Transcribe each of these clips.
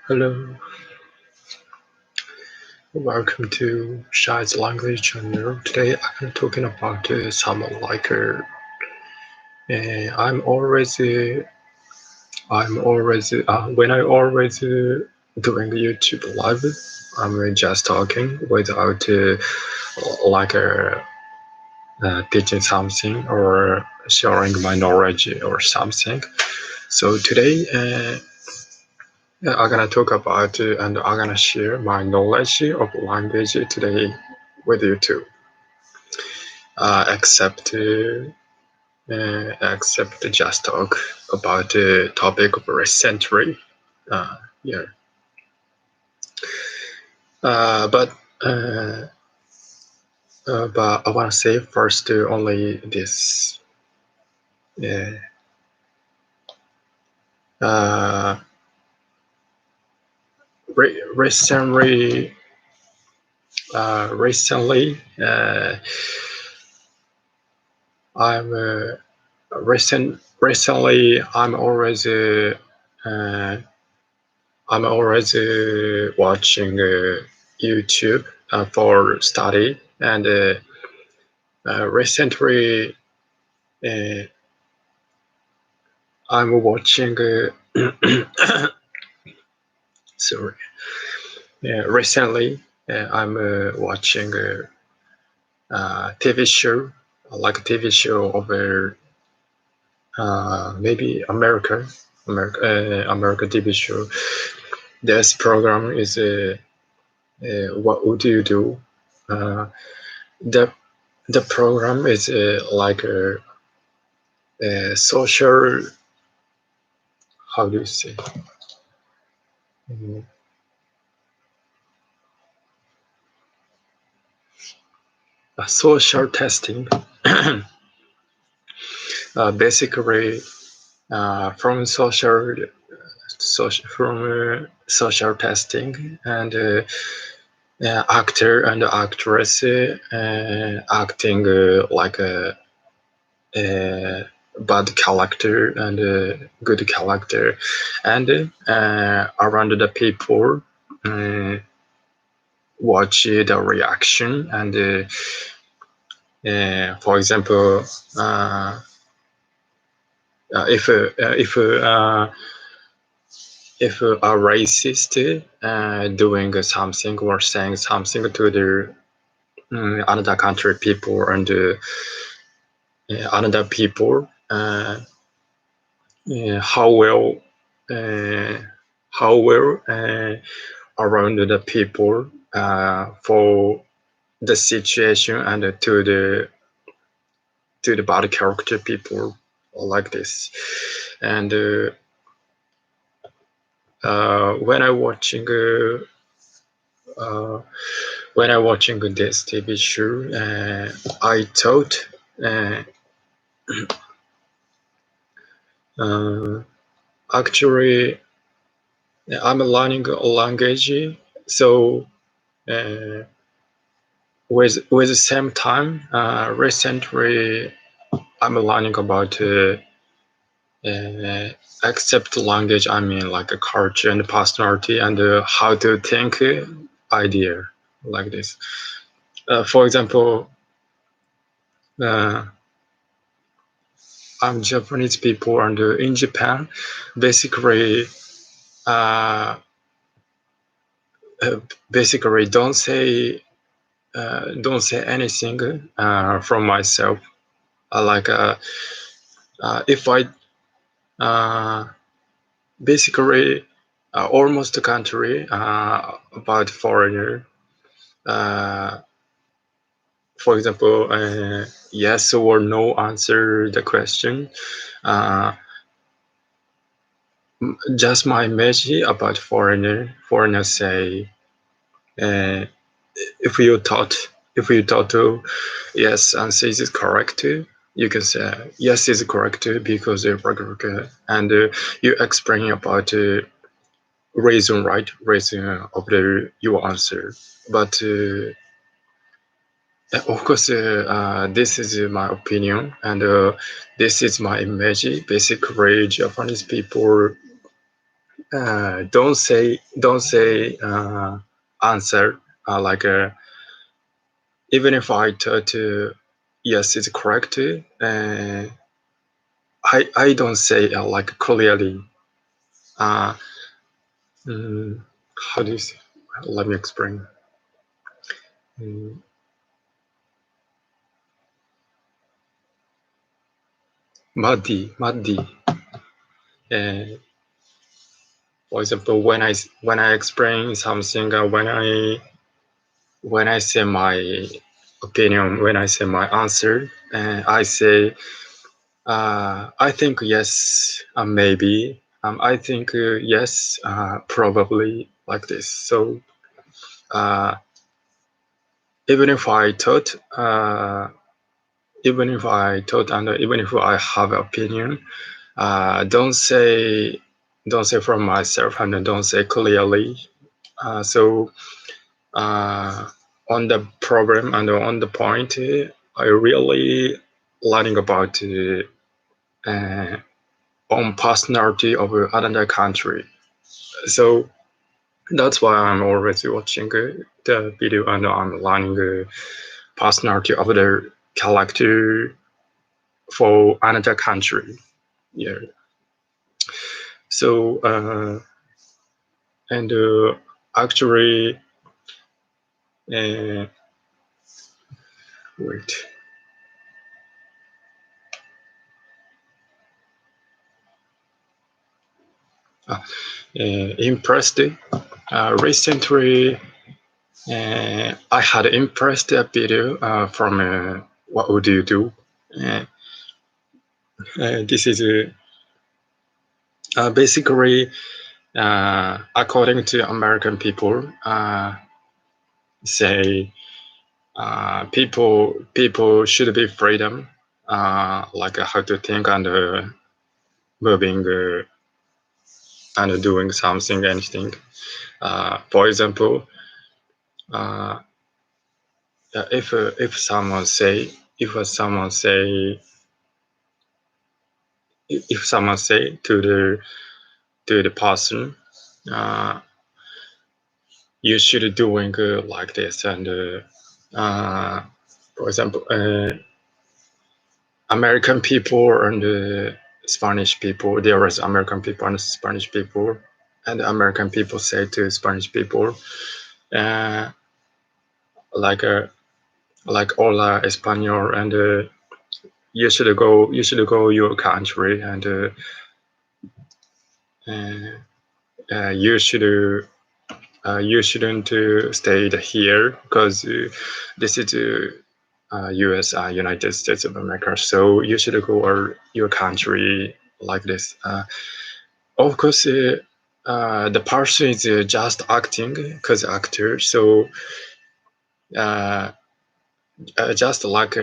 Hello, welcome to Shy's language channel. Today I'm talking about someone like I'm always when I always doing YouTube live. I'm just talking without like teaching something or sharing my knowledge or something. So today I'm gonna talk about and I'm gonna share my knowledge of language today with you too. Except just talk about the topic of recently. Yeah. But I want to say first only this. Recently, recently I'm always watching YouTube for study, and recently I'm watching. Sorry. Recently I'm watching TV show, like a TV show over maybe American TV show. This program is What Would You Do? The program is like a social. How do you say? Social testing. Basically, from social testing, and actor and actress acting like a bad character and a good character, and around the people watch the reaction, and for example, if a racist doing something or saying something to the another country people, and another people, how well around the people for the situation, and to the bad character people like this. And when I watching this TV show, I thought actually I'm learning a language, so with the same time, recently I'm learning about accept language. I mean, like a culture and personality, and how to think idea like this. For example, I'm Japanese people, and in Japan, basically don't say anything from myself. Like if I basically almost a country about foreigner. For example, yes or no answer the question. Just my image about foreigner. Foreigner say, if you thought to yes answer is correct, you can say yes is correct because and you explain about reason of your answer. But of course, this is my opinion, and this is my image. Basically, Japanese people don't say answer like even if I thought yes, it's correct. I don't say like clearly. How do you say? Let me explain. Muddy. For example, when I explain something, when I say my opinion, when I say my answer, I say I think yes, maybe. I think yes, probably, like this. So even if I thought, and even if I have opinion, don't say from myself and don't say clearly. So on the problem and on the point, I really learning about own personality of another country. So that's why I'm always watching the video and I'm learning the personality of the character for another country. Yeah. So and actually, wait. Impressed. Recently, I had impressed a video from What Would You Do? This is basically according to American people, say people should be freedom, like how to think and moving and doing something, anything. For example, if someone say to the person, you should doing like this, and for example, American people and Spanish people, there is American people and Spanish people, and American people say to Spanish people, like hola español, and you should go your country, and you shouldn't stay here because this is U.S. United States of America. So you should go your country, like this. Of course, the person is just acting because actor. So just like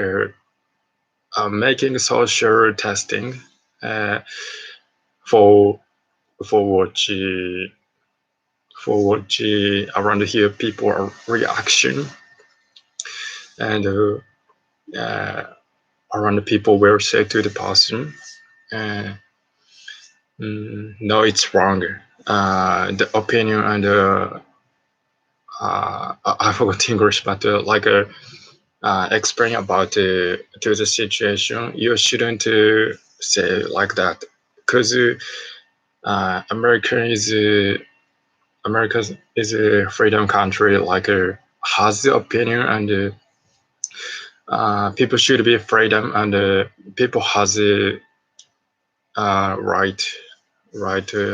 making social testing for what around here people reaction, and around the people will say to the person, no, it's wrong. The opinion and I forgot English, but like explain about to the situation. You shouldn't say like that, because America is a freedom country, like has the opinion, and people should be freedom, and people has a right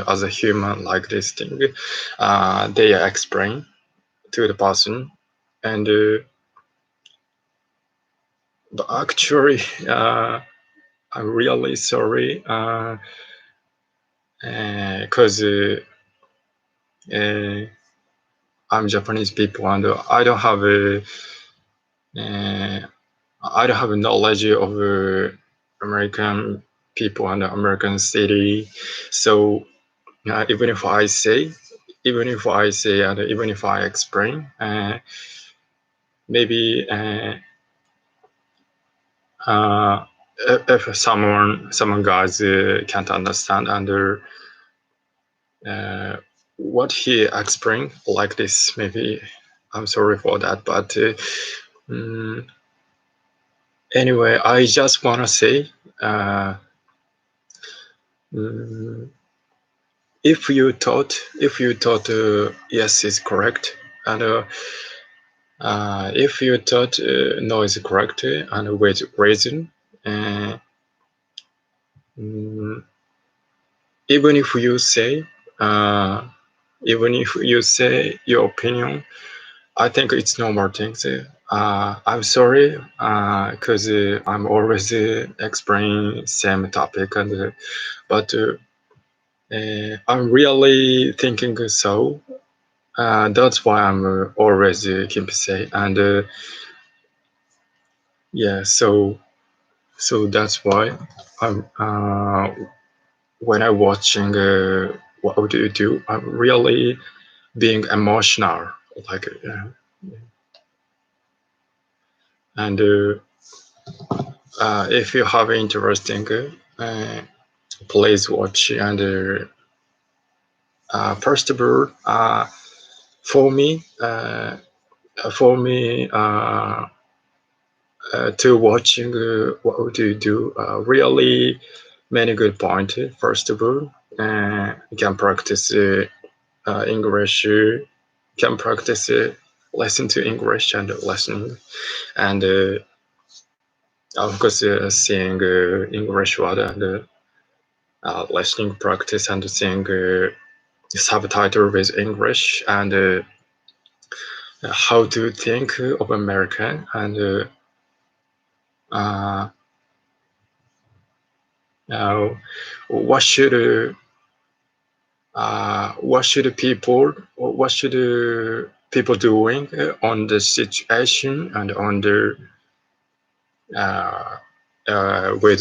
as a human, like this thing. They explain to the person, and but actually, I'm really sorry, because I'm Japanese people, and I don't have a knowledge of American people and American city. So even if I say and even if I explain, maybe if someone guys can't understand, and what he explained like this, maybe I'm sorry for that, but anyway, I just want to say, if you thought yes is correct, and if you thought no is correct, and with reason, even if you say your opinion, I think it's normal things. I'm sorry, because I'm always explaining same topic, and but I'm really thinking so. That's why I'm always keep say, and yeah, so that's why I'm when I'm watching what do you do, I'm really being emotional, like and if you have interesting, please watch. And first of all, for me, to watching what do you do, really many good point. First of all, you can practice English, can practice listen to English and listening, and of course seeing English word, and listening practice, and seeing subtitle with English, and how to think of American, and what should people doing on the situation, and on the with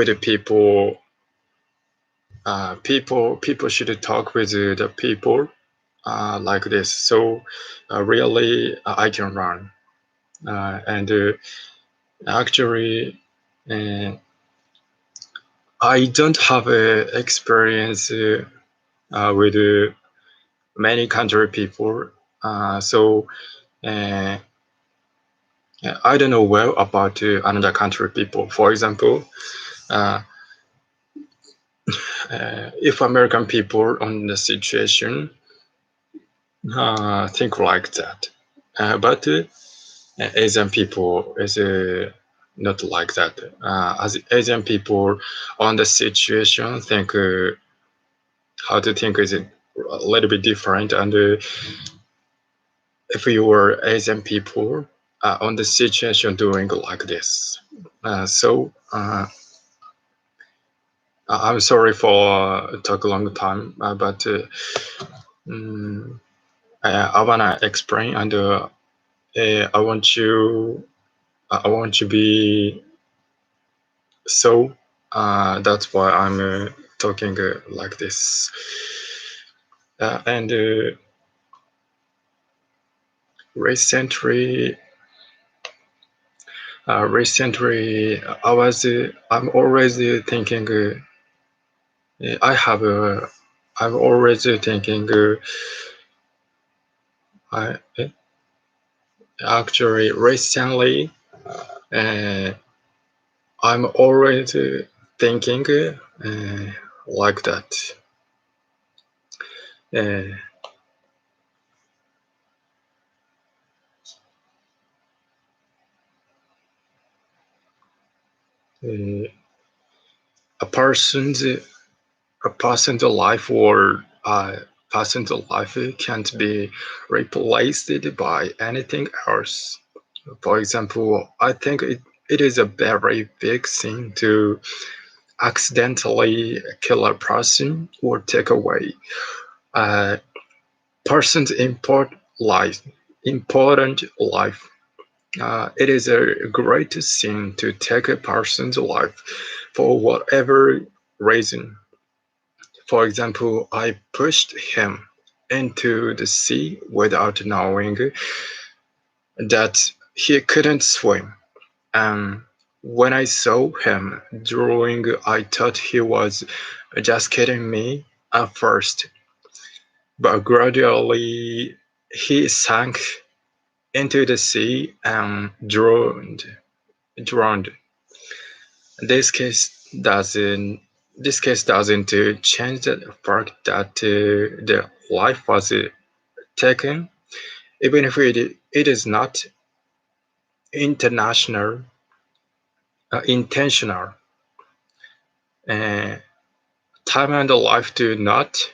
the people. People should talk with the people like this. So really, I can learn, and actually, I don't have experience with many country people, so I don't know well about another country people. For example, if American people on the situation think like that, but Asian people is not like that. As Asian people on the situation think how to think is a little bit different, and if you were Asian people on the situation doing like this, so I'm sorry for talk a long time, but I wanna explain, and I want to be so. That's why I'm talking like this, and recently, I'm always thinking. I'm always thinking. I actually recently, I'm always thinking like that. A person's life, or person's life can't be replaced by anything else. For example, I think it is a very big thing to accidentally kill a person or take away a person's important life. It is a great sin to take a person's life for whatever reason. For example, I pushed him into the sea without knowing that he couldn't swim. And when I saw him drowning, I thought he was just kidding me. at first, but gradually he sank into the sea and drowned. This case doesn't change the fact that the life was taken, even if it is not intentional. Time and life do not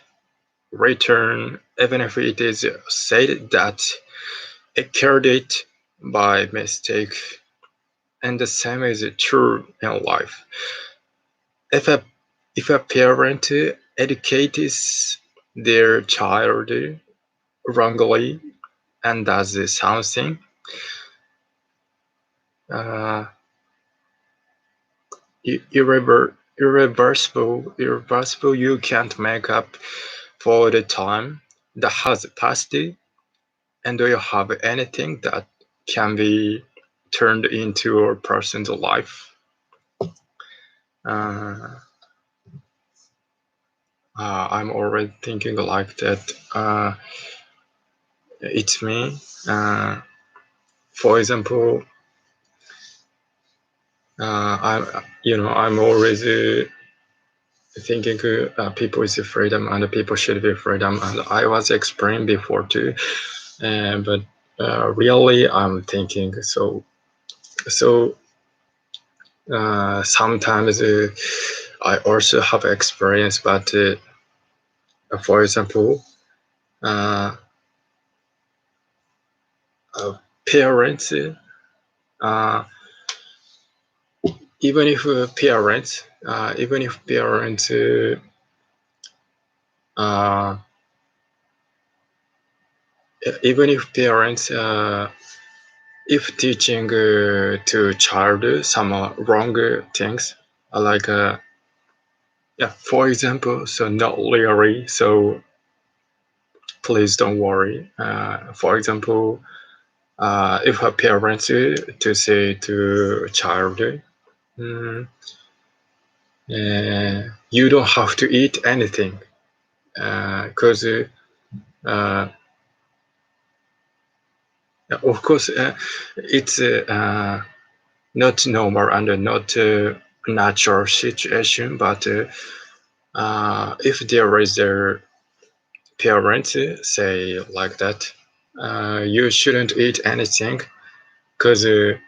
return, even if it is said that it killed it by mistake. And the same is true in life. If a parent educates their child wrongly and does something irreversible, you can't make up for the time that has passed, and do you have anything that can be turned into a person's life? I'm already thinking like that. It's me. For example, I'm always thinking people is freedom and people should be freedom, and I was explaining before too. But really, I'm thinking so. Sometimes I also have experience, but for example, parents, even if parents, if teaching to child some wrong things, like for example, so not really, so please don't worry. For example, if a parent to say to a child, you don't have to eat anything, because of course it's not normal and not natural situation, but if there is a parent say like that, you shouldn't eat anything because you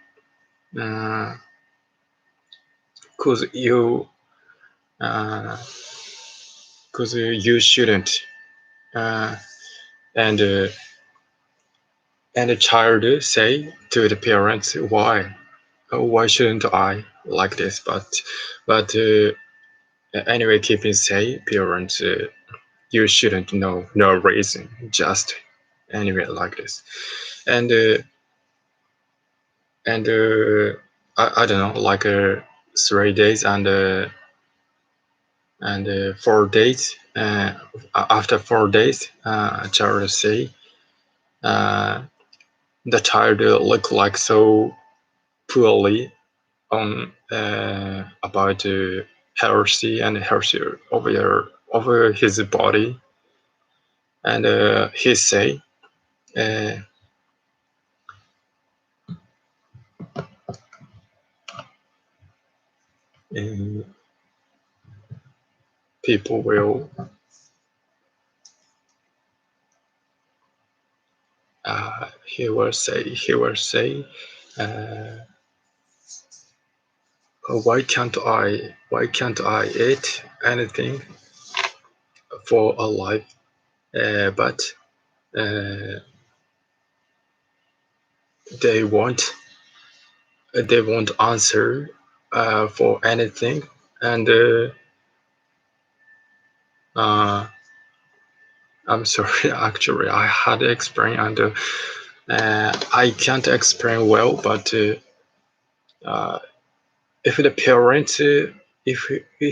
shouldn't, and the child say to the parents, why shouldn't I like this? But anyway, keeping say parents, you shouldn't know no reason, just anyway like this. And I don't know, like 3 days and 4 days. After 4 days, child say the child look like so poorly on about healthy and healthier over his body, and he say people will he will say why can't I eat anything for a life, but they won't answer for anything, and I'm sorry, actually I had to explain, and I can't explain well, but if the parents if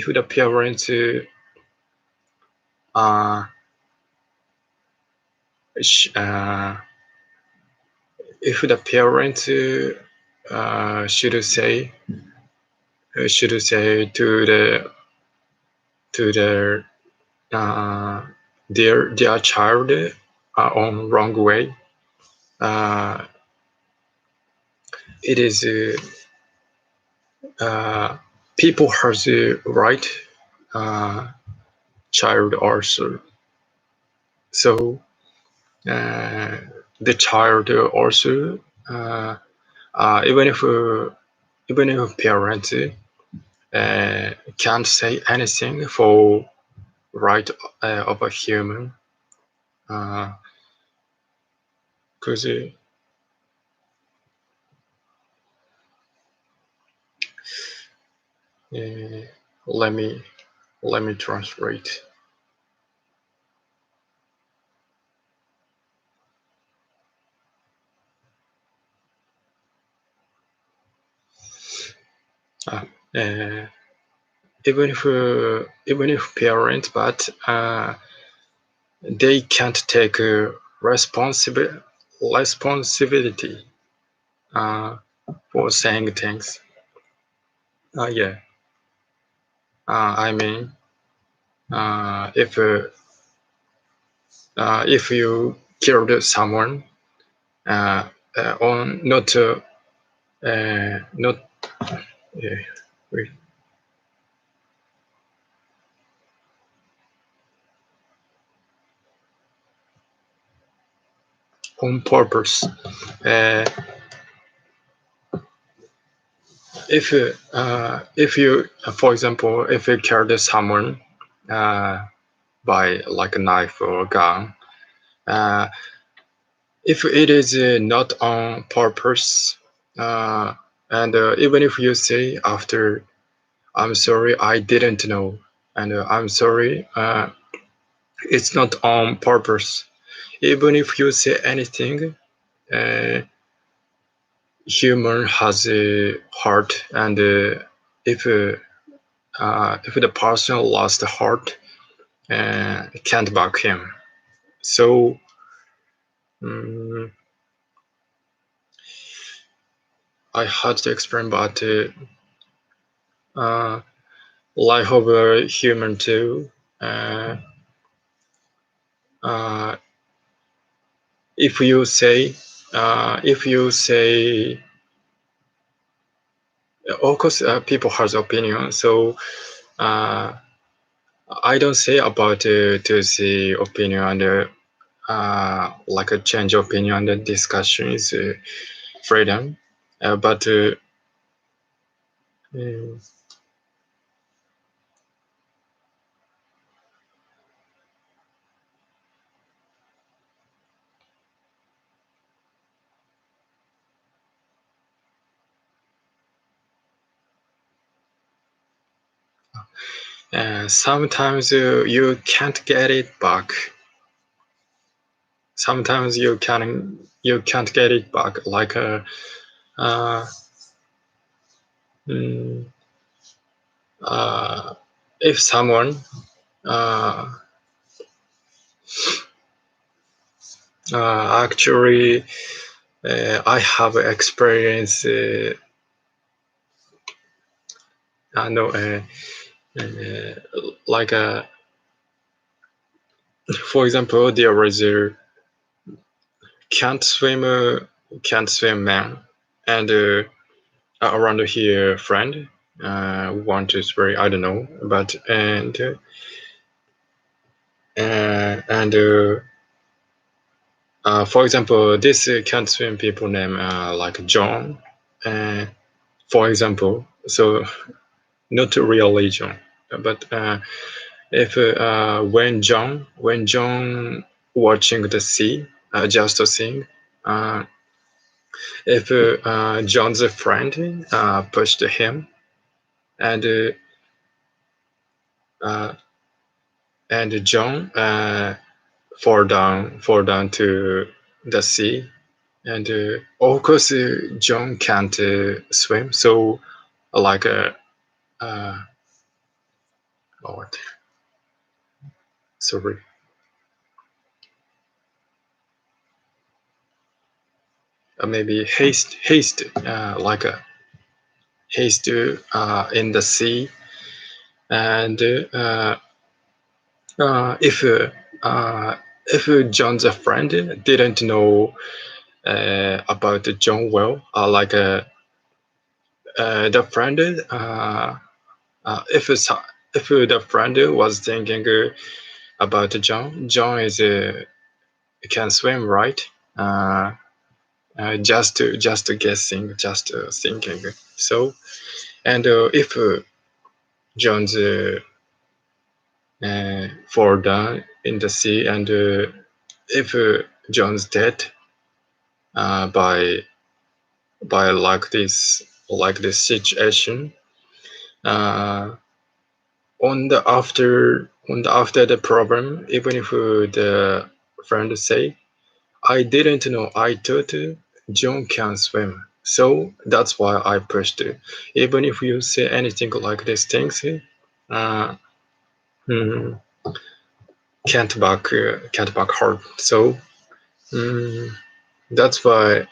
the parents if the parents should say to the their child on wrong way. It is people has the right child also. So the child also even if parents can't say anything for right of a human, because let me translate. Even if parents, but they can't take responsibility for saying things. Yeah. I mean, if you killed someone on not wait, on purpose, if you for example, if you killed someone by like a knife or a gun, if it is not on purpose, and even if you say after, I'm sorry, I didn't know, and I'm sorry, it's not on purpose. Even if you say anything, human has a heart, and if the person lost the heart, can't back him. So I had to explain about life of a human too. If you say, of course, people has opinion. So I don't say about to the opinion and like a change opinion. The discussion is freedom, but sometimes you can't get it back. Sometimes you can't get it back. Like if someone actually I have experience no like for example, there was a can't swim man, and around here friend want to spray, I don't know, but and for example, this can't swim people name like John, for example. So not really John, but if when John watching the sea, just to sing, if John's friend pushed him, and John fall down to the sea, and of course John can't swim, so like what? Sorry. Maybe haste, like a haste in the sea, and If John's friend didn't know about John well, the friend, if the friend was thinking about John is can swim, right? Just guessing, just thinking. So, and if John's fall down in the sea, and if John's dead by like this situation, on the after the problem, even if the friend say, I didn't know, I thought John can swim, so that's why I pushed. Even if you say anything like these things, mm, can't back hard. So that's why,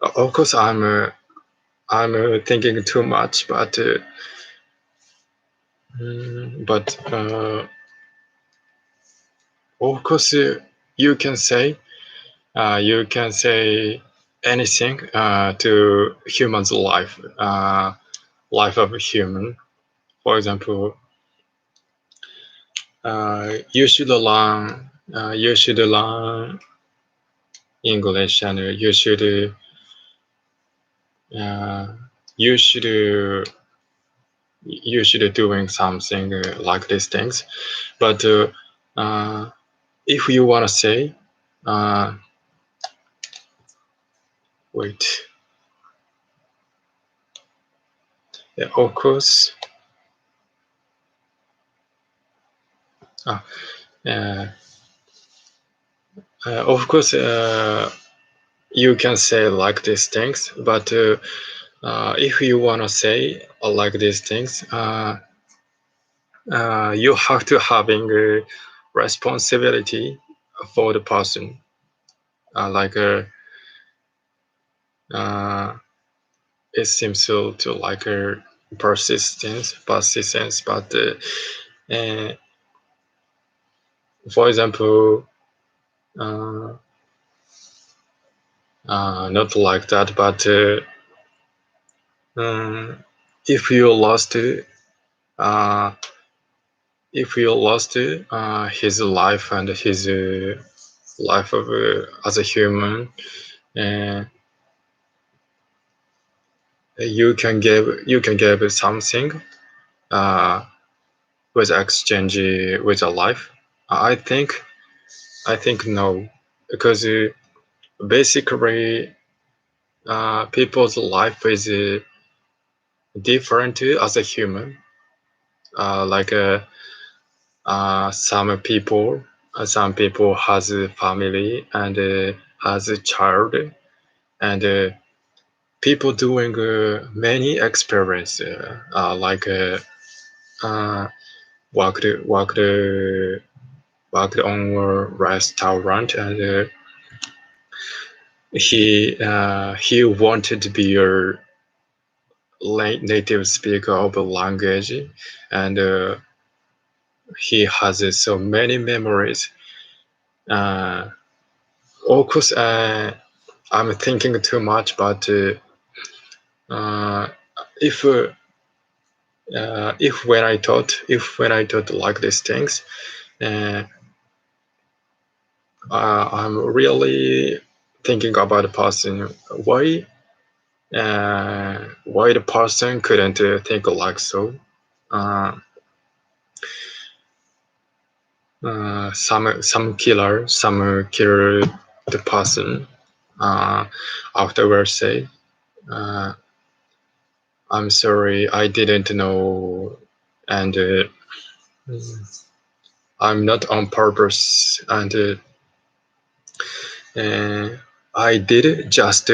of course, I'm thinking too much, but of course, you can say anything to human's life, life of a human. For example, you should learn English, and you should doing something like these things. But if you wanna say, wait, yeah, of course. Of course, you can say like these things, but if you wanna say like these things, you have to having a responsibility for the person, it seems to like a persistence, but for example, not like that, but if you lost his life and his life of as a human, you can give something with exchange with a life. I think no, because basically people's life is different as a human. Some people has a family and has a child, and people doing many experience, worked on a restaurant, and he wanted to be a native speaker of a language, and he has so many memories. Of course, I'm thinking too much, but if when I thought like these things, I'm really thinking about the person. Why the person couldn't think like so? Some killer the person afterwards say, I'm sorry, I didn't know, and I'm not on purpose, and I did it just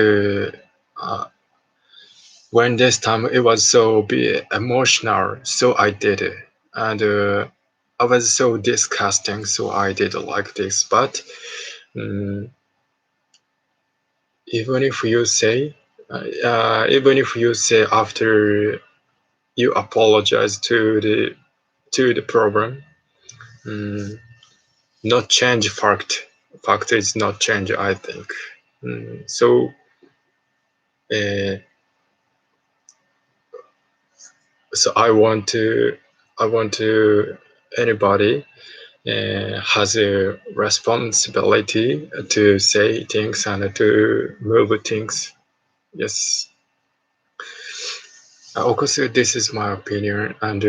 when this time it was so emotional, so I did it, and I was so disgusting, so I did it like this. But even if you say after you apologize to the problem, not change fact. Fact is not change, I think. So I want to anybody has a responsibility to say things and to move things. Yes. Of course, this is my opinion, and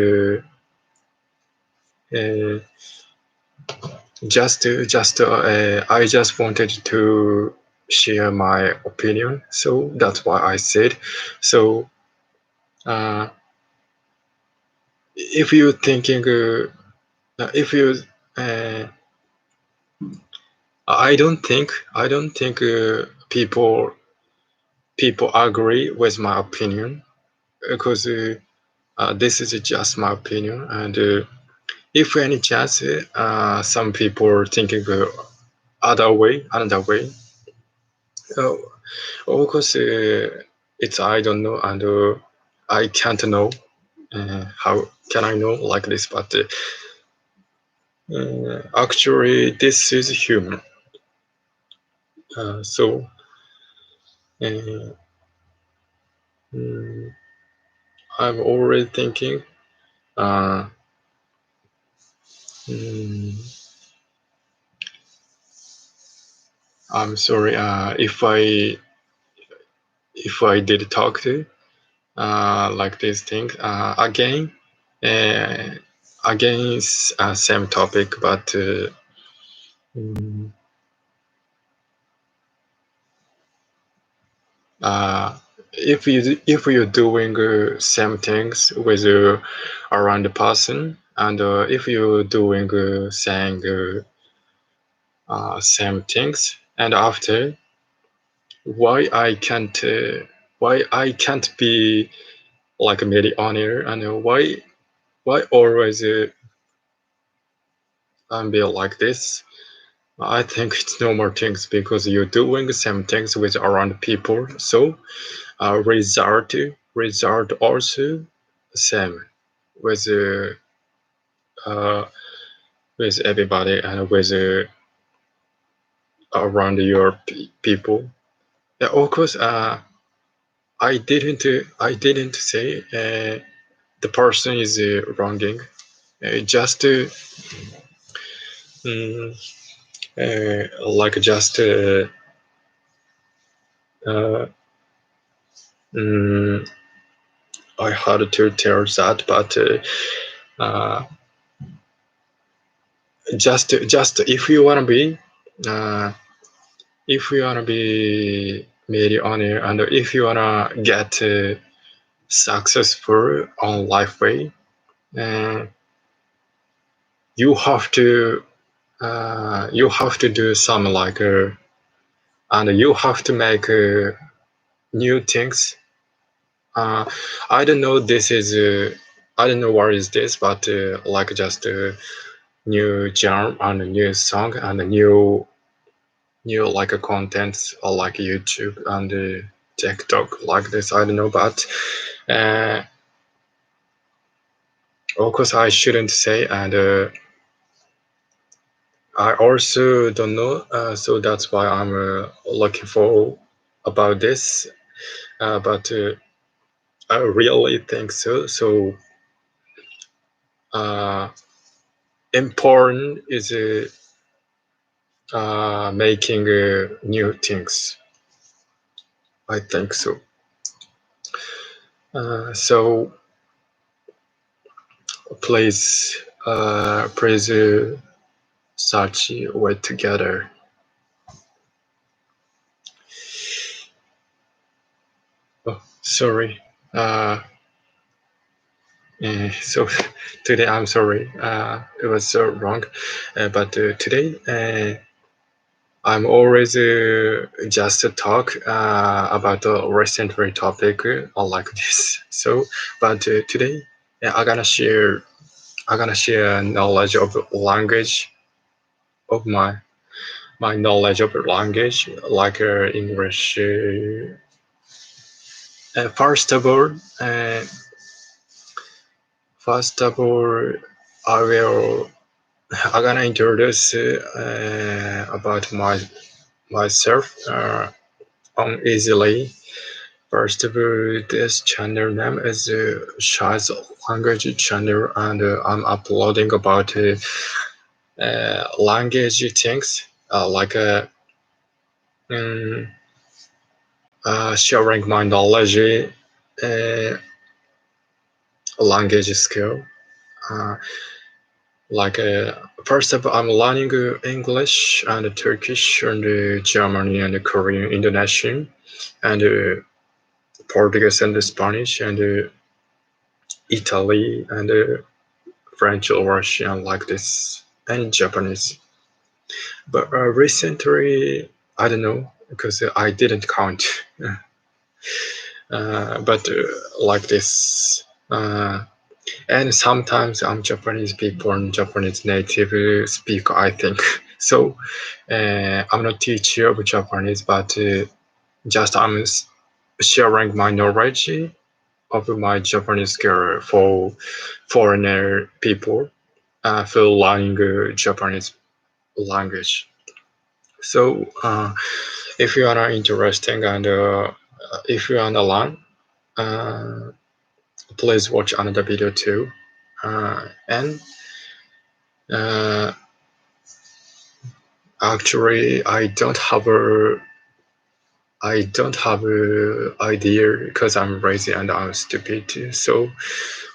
I just wanted to share my opinion, so that's why I said. So, if you're thinking, if you, I don't think people agree with my opinion, because this is just my opinion, and if any chance some people are thinking another way, of course it's I don't know, and I can't know how can I know like this, but actually this is human. So I'm already thinking I'm sorry if I did talk to like these things again. Again, it's same topic, but if you're doing same things with around the person, and if you're doing saying same things, and after why I can't be like a millionaire, and why always be like this. I think it's no more things, because you're doing the same things with around people, so result also same with everybody, and with around your people. Yeah, of course, I didn't say the person is wronging. Just like just I had to tell that, but just if you wanna be millionaire, and if you wanna get successful on life way, you have to do some like and you have to make new things. I don't know, this is I don't know what is this, but like just a new genre and a new song and a new like a content, or like YouTube and TikTok like this. I don't know, but of course I shouldn't say, and I also don't know, so that's why I'm looking for about this, but I really think so. So important is making new things. I think so. So please, search with together. Oh, sorry. So today I'm sorry. It was so wrong. But today I'm always just talk about the recent topic like this. So, but today I'm gonna share knowledge of language, of my knowledge of language, like English. First of all, I will I'm gonna introduce about myself easily. First of all, this channel name is Shai's language channel, and I'm uploading about language things like sharing my knowledge, language skill. Like first of all, I'm learning English and Turkish and German and Korean, Indonesian, and Portuguese and Spanish and Italy and French or Russian like this and Japanese. But recently, I don't know because I didn't count. But like this. And sometimes I'm Japanese people and Japanese native speaker, I think. So I'm not teacher of Japanese, but just I'm sharing my knowledge of my Japanese skill for foreigner people for learning Japanese language. So if you are interested and if you want to learn, please watch another video too. And actually, I don't have a idea because I'm lazy and I'm stupid. So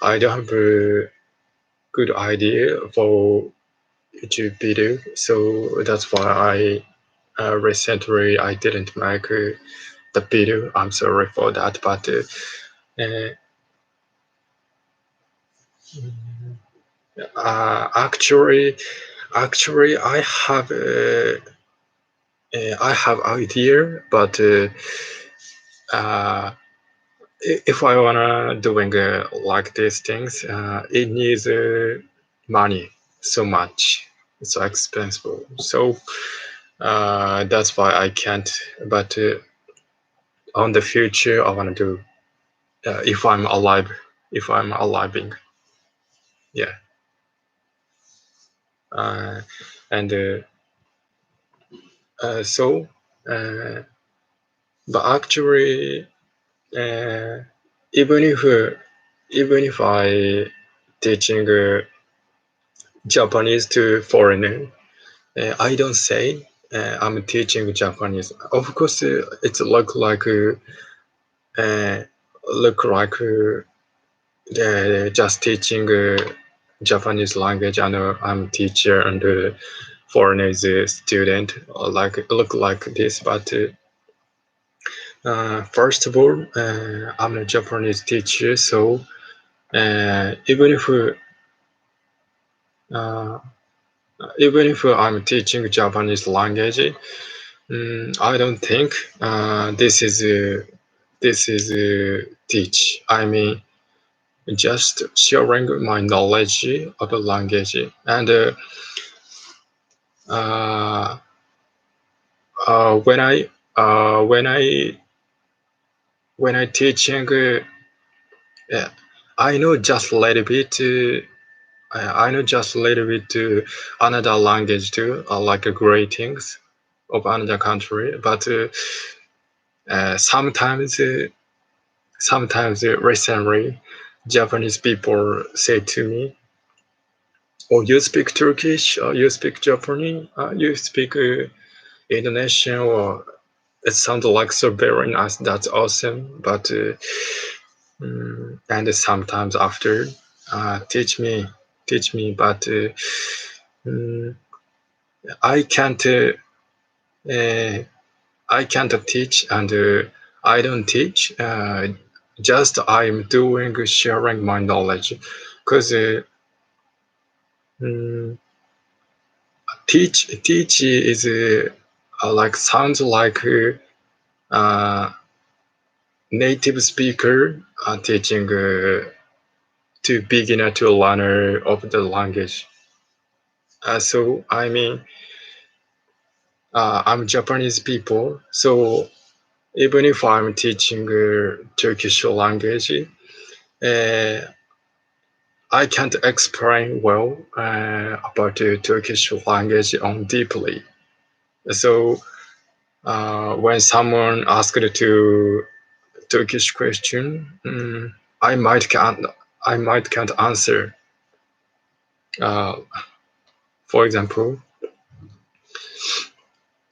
I don't have a good idea for YouTube video. So that's why recently I didn't make the video. I'm sorry for that, but actually, I have idea, but if I wanna doing like these things, it needs money so much. It's so expensive. So that's why I can't. But on the future, I wanna do if I'm alive. If I'm aliving, yeah. And so, but actually, even if I teaching Japanese to foreigner, I don't say I'm teaching Japanese. Of course, it's uh, look like just teaching Japanese language, and I'm teacher and foreigner is a student. Like look like this, but first of all, I'm a Japanese teacher, so uh, even if I'm teaching Japanese language, I don't think this is teach. I mean, just sharing my knowledge of the language, and uh, when when I teaching, I know just a little bit. I know just a little bit another language too, like greetings of another country. But sometimes recently, Japanese people say to me, "Oh, you speak Turkish? Or you speak Japanese? You speak Indonesian?" Or it sounds like so very nice. That's awesome. But and sometimes after teach me, but I can't. I can't teach, and I don't teach. Just I'm doing sharing my knowledge, because mm, teach is like sounds like native speaker teaching to beginner to learner of the language. So I mean, I'm Japanese people, so even if I'm teaching Turkish language, I can't explain well about the Turkish language deeply. So when someone asked to Turkish question, I might can't answer. For example,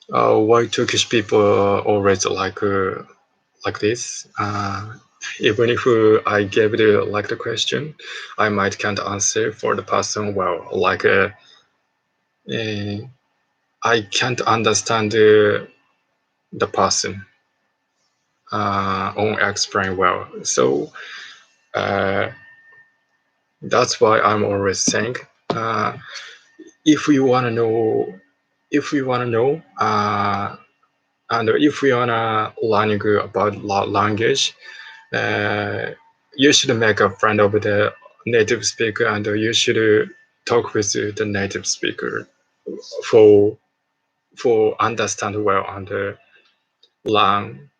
why Turkish people always like this? Even if I gave the question, I might can't answer for the person well. I can't understand the person on explain well. So that's why I'm always saying, if you wanna know, and if you wanna learn about language, you should make a friend of the native speaker, and you should talk with the native speaker for understand well and learn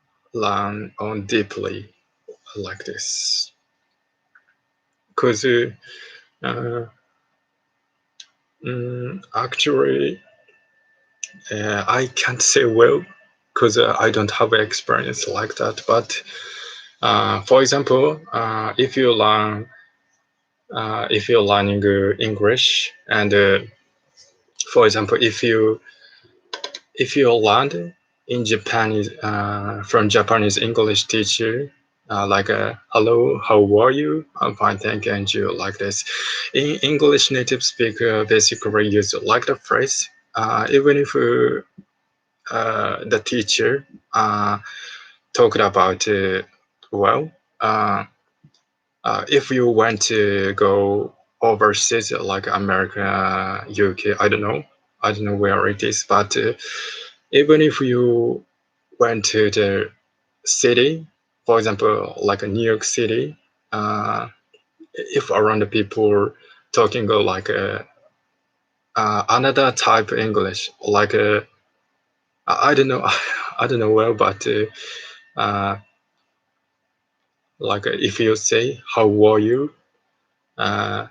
on deeply like this. Because actually, I can't say well because I don't have experience like that. But for example, if you're learning English, and for example, if you learned in Japanese from Japanese English teacher, like hello, how are you? I'm fine, thank you, and you like this. In English native speaker basically use like the phrase, even if the teacher talked about well, if you want to go overseas like America, UK, I don't know where it is, but even if you went to the city, for example, like New York City, if around the people talking like another type of English, like I don't know, I don't know well, but like if you say how are you, of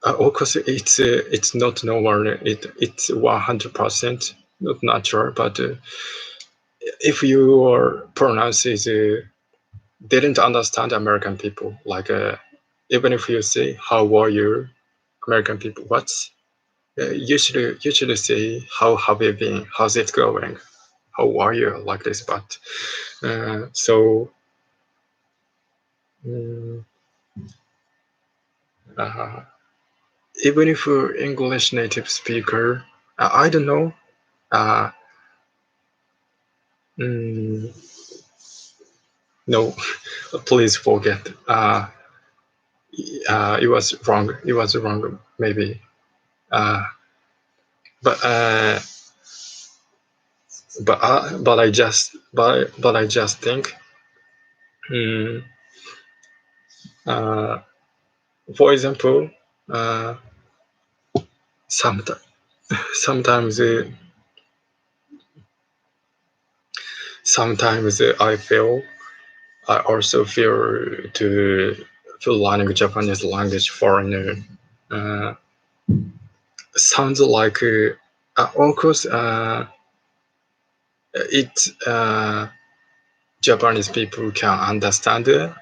course it's not normal. It's 100% not natural, but if your pronounce is didn't understand American people, like even if you say how are you, American people, what's you should say how have you been, how's it going, how are you, like this. But so even if you're English native speaker, I don't know. No, please forget. It was wrong. It was wrong, maybe. But I just think. For example, sometimes I also feel learning Japanese language foreigner sounds like of course it Japanese people can understand the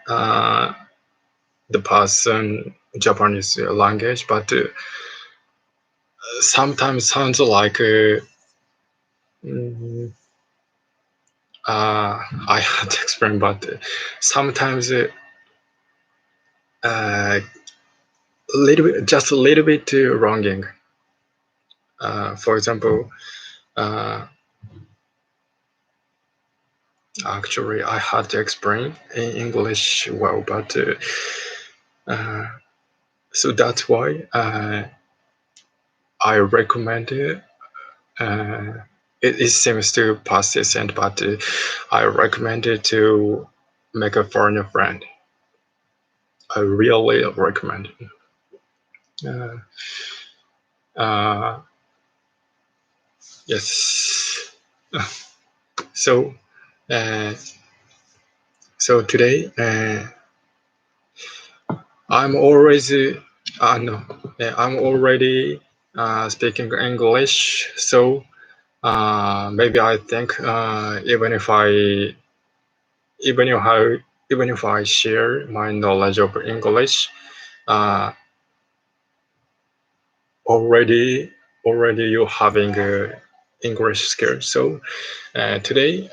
person Japanese language, but sometimes sounds like I had to explain, but sometimes just a little bit wronging. For example, actually, I had to explain in English well, but so that's why I recommend it. It seems to persistent, but I recommend it to make a foreign friend. I really recommend it. Yes. So, so today I'm always No, I'm already speaking English, so maybe I think even if I share my knowledge of English, already you having English skills. So today,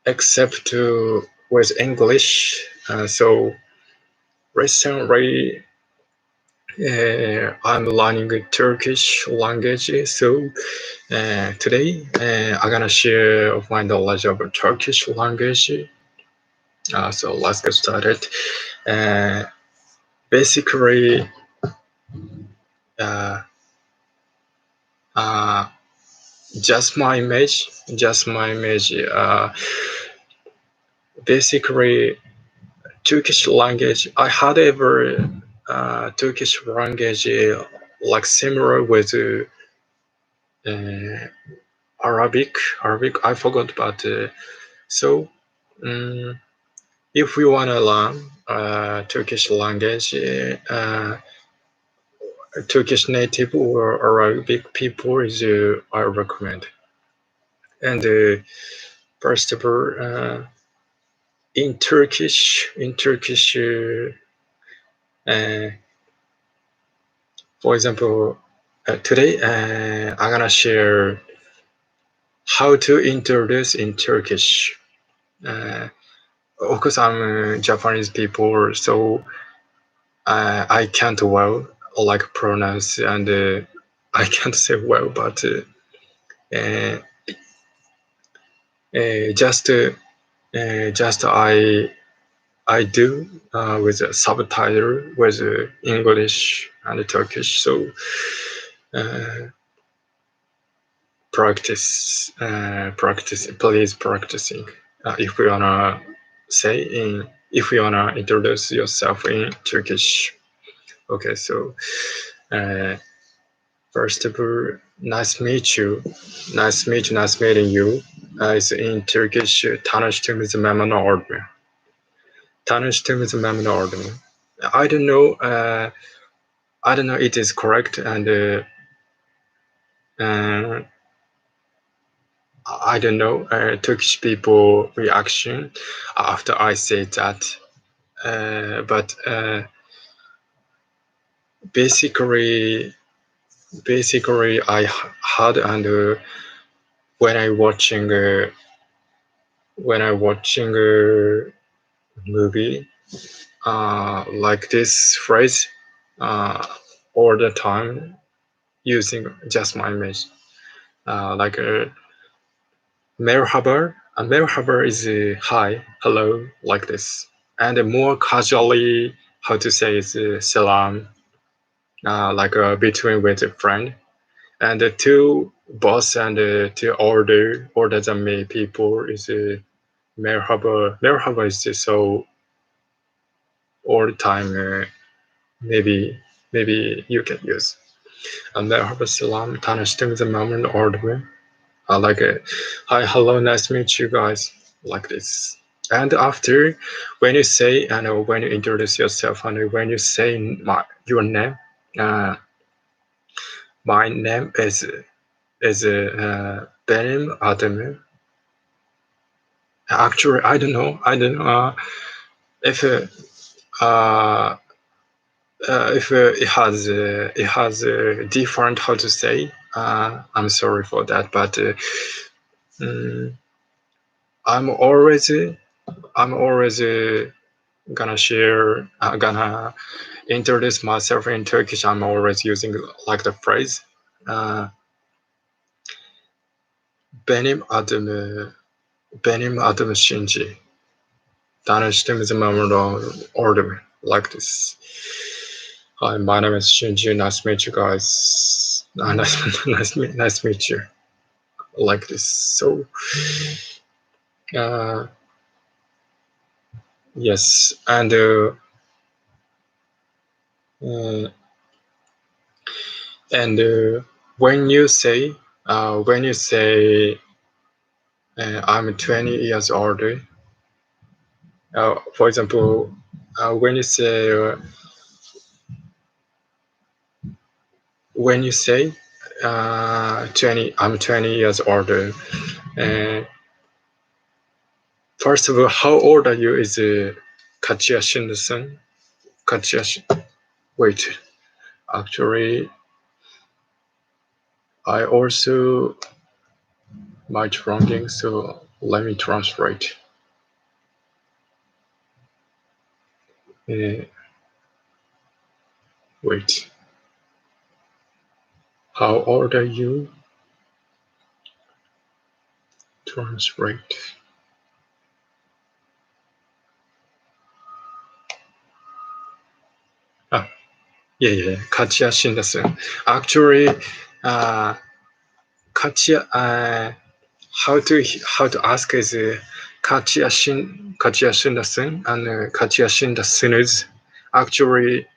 except with English, so recently I'm learning Turkish language. So today I'm gonna share my knowledge of Turkish language. So let's get started. Basically, just my image. Basically, Turkish language. I had ever Turkish language like similar with Arabic. I forgot, but so if we wanna learn Turkish language, Turkish native or Arabic people is I recommend. And first of all, in Turkish, for example, today I'm gonna share how to introduce in Turkish. Of course, I'm Japanese people, so I can't well like pronounce and I can't say well, but just I do with a subtitle with English and Turkish. So practice, please practicing. If you wanna if you wanna introduce yourself in Turkish. Okay, so first of all, nice meeting you. It's in Turkish, tanıştığımız memnun oldum. I don't know. I don't know it is correct, and I don't know Turkish people reaction after I say that. But basically, I had and when I watching a movie like this phrase all the time using just my image like merhaba. Merhaba is hi, hello, like this. And more casually, how to say is salam, like between with a friend. And the two boss and two older than me people is merhaba. Merhaba is so all the time. Maybe you can use. Merhaba salam, tanıştığımız memnun oldum. Like hi, hello, nice to meet you guys, like this. And after, when you say and when you introduce yourself and when you say your name, my name is benim adım. Actually, I don't know if it has different how to say. I'm sorry for that, but I'm always gonna introduce myself in Turkish. I'm always using like the phrase benim adım Shinji. Tanıştığımız memnun oldum. Like this. Hi, my name is Shinji. Nice to meet you guys. Nice to meet you. Like this. So, yes, and when you say I'm 20 years old, for example, when you say when you say 20, I'm 20 years older. First of all, how old are you? Is Katsuya Shinda-san? Wait, actually, I also might wronging, so let me translate. Wait, how old are you? Translate. Yeah, Katsuya Shinda-san. Actually, Katsuya, how to ask is Katsuya Shinda-san and Katsuya Shinda-san is actually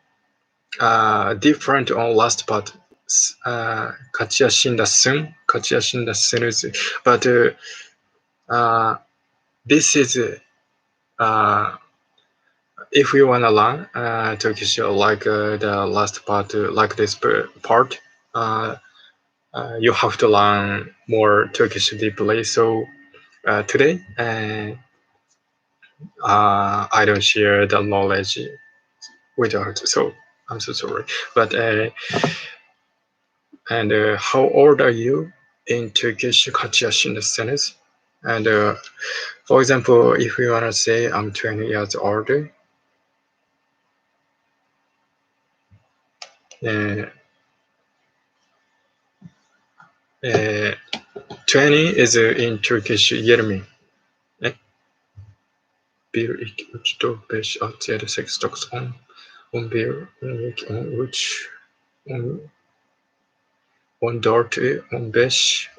different on last part. Katsuya Shinda-san is, but this is if you wanna learn Turkish like the last part, like this part, you have to learn more Turkish deeply. So today, I don't share the knowledge without. So I'm so sorry. But and how old are you in Turkish? Kaç yaşındasınız? And for example, if you wanna say I'm 20 years older, 20 is in Turkish 20. 1, 2, 3, 4, 5, 6, 7, 8, 9, 10, 11, 12, 13, 14, 15,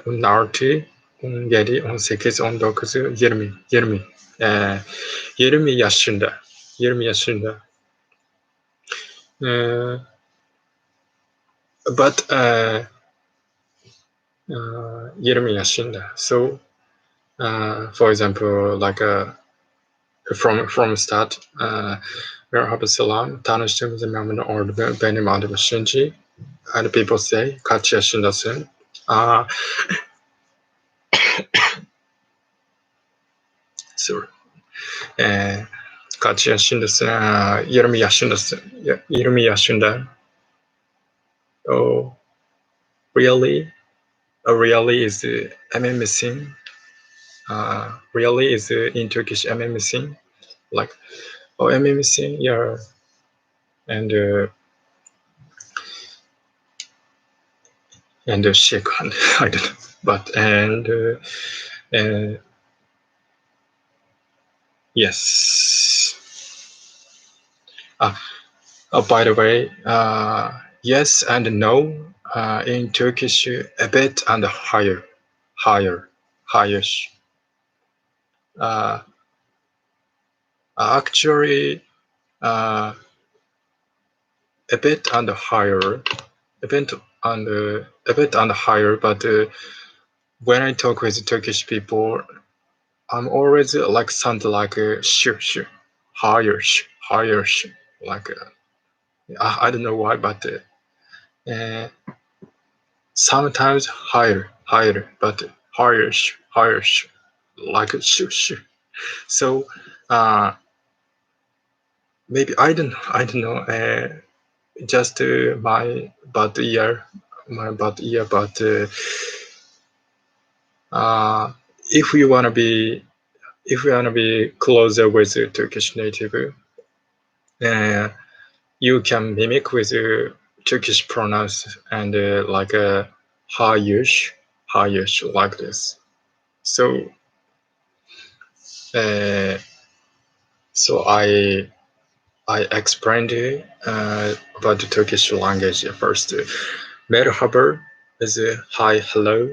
16, 17, 18, 19, 20, 20. 20 yaşında. 20 yaşında. But 20 yaşında. So for example, like from start, merhaba selam, tanıştığımız memnun oldum, benim adım Shinji, and people say, kaç yaşındasın? Sorry. Kaç yaşındasın? 20 yaşındasın. 20 yaşında. Oh, really? Really is emin misin? Really is in Turkish emin misin? Like, oh, emin misin? Yeah. And shake hand. I don't know. But yes. By the way, yes and no in Turkish, a bit and higher. Actually, a bit and higher, but when I talk with Turkish people, I'm always like sound like higher, like I don't know why, but sometimes higher, but higher, like So maybe I don't know. Just my bad ear, but if you wanna be closer with Turkish native, you can mimic with Turkish pronouns and like a highish like this. So I explained about the Turkish language first. Merhaba is hi, hello.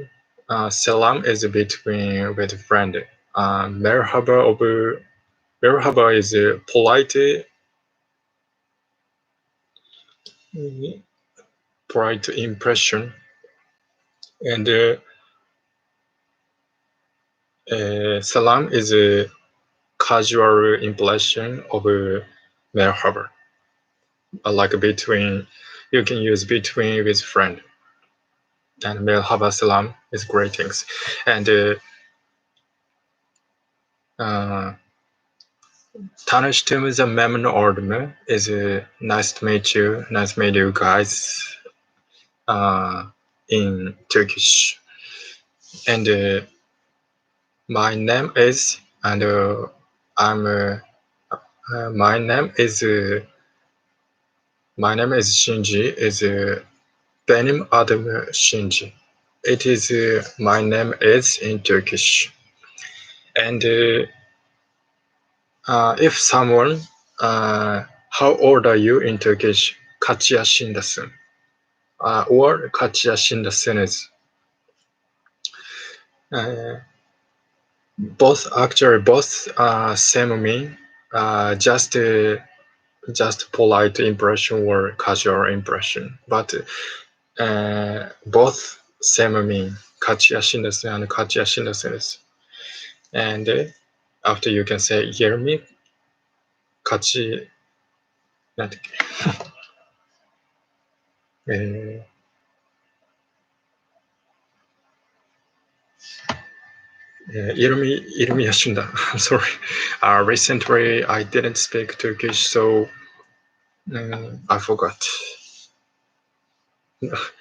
Selam is between with friend. Merhaba is polite impression, and salam is a casual impression of merhaba. like between, you can use between with friend. And merhaba salam is greetings. And tanıştığımıza memnun oldum is nice to meet you, nice to meet you guys in Turkish. And my name is, and my name is Shinji. Is benim adım Shinji. It is my name is in Turkish. And if someone, how old are you in Turkish? Kaç yaşındasın? Or kaç yaşındasınız? Both same mean. Just polite impression or casual impression, but both same mean. Kaç yaşındasın and kaç yaşındasınız. And after you can say 20 kaç 20 yaşında. I'm sorry. Recently I didn't speak Turkish, so I forgot.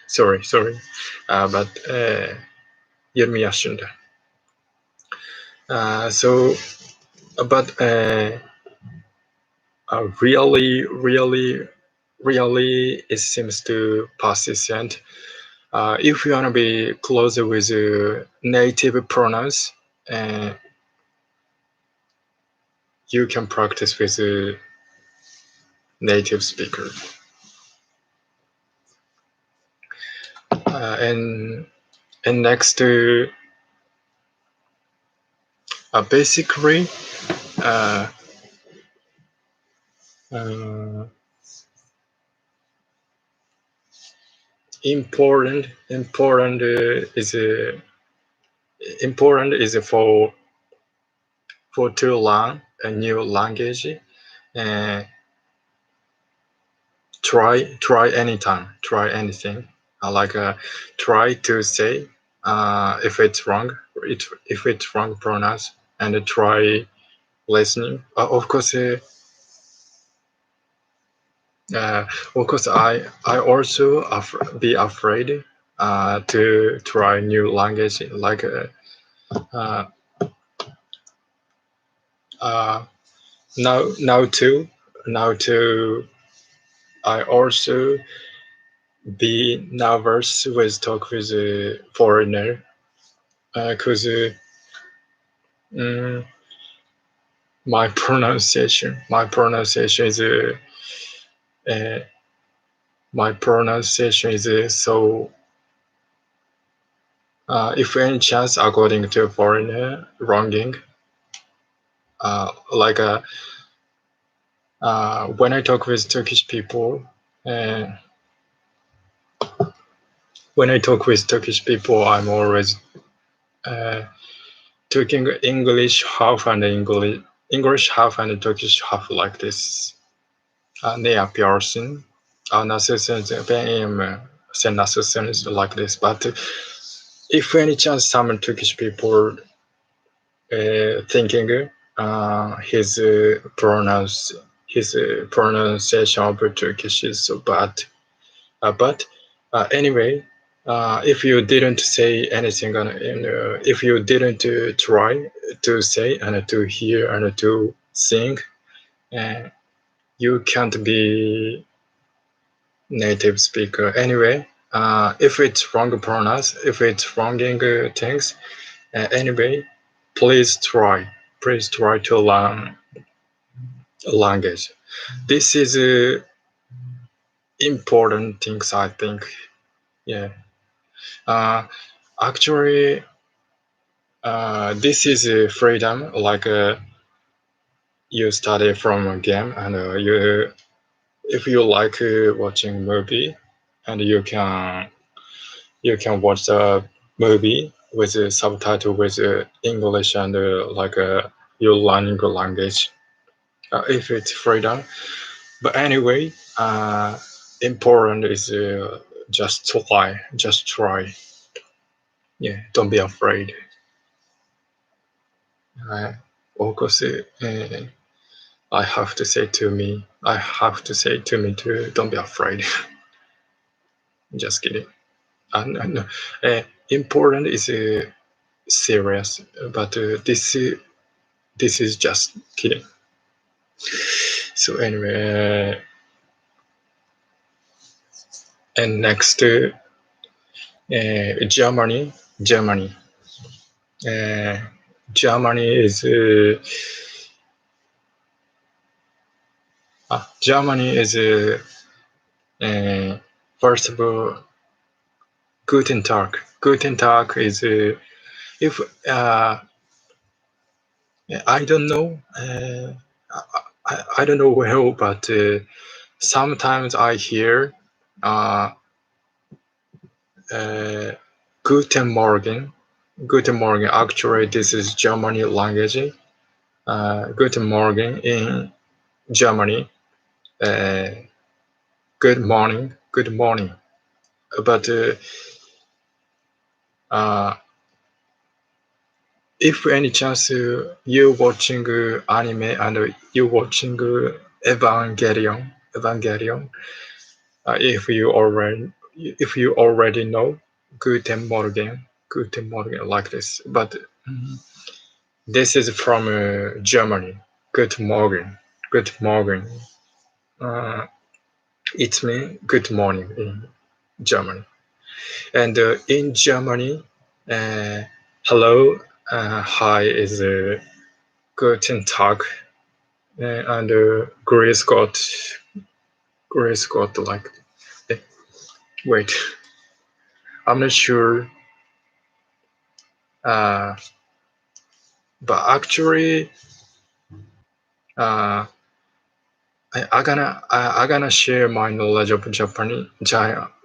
Sorry. But 20 yaşında. So, but really, it seems to persistent. If you want to be closer with native pronouns, you can practice with a native speaker. And next, basically, important is for to learn a new language. Try anytime, try anything. Try to say if it's wrong pronounce, and try listening. Of course, I also be afraid to try new language, like now too. I also be nervous with talk with a foreigner, because my pronunciation is so. If any chance, according to foreigner, wronging. When I talk with Turkish people, I'm always talking English half and English half and Turkish half, like this. Ne yapıyorsun? Nasılsınız? Benim sen nasılsınız? Like this. But if any chance some Turkish people thinking his pronunciation of Turkish is so bad, but anyway, if you didn't say anything, and if you didn't try to say and to hear and to sing, you can't be native speaker anyway. If it's wrong pronounce, if it's wronging things, anyway, please try to learn language. This is important things, I think. Yeah. Actually, this is freedom. Like you study from a game, and if you like watching movie, and you can watch the movie with a subtitle with English, and you learning the language. If it's freedom, But anyway, important is just try. Yeah, don't be afraid. Of course, I have to say to me too, don't be afraid. Just kidding. No. Important is serious, but this is just kidding. So anyway, and next, Germany. Germany is first of all, Guten Tag. Guten Tag is if I don't know. I don't know well, but sometimes I hear Guten Morgen. Guten Morgen. Actually, this is German language. Guten Morgen in Germany. Good morning. Good morning. But if any chance you watching anime and you watching Evangelion, if you already know Guten Morgen like this, but this is from Germany. Good morning. It means good morning in Germany. And in Germany, hello, hi is Guten Tag, and Grace got like, wait, I'm not sure, but actually, I gonna share my knowledge of Japanese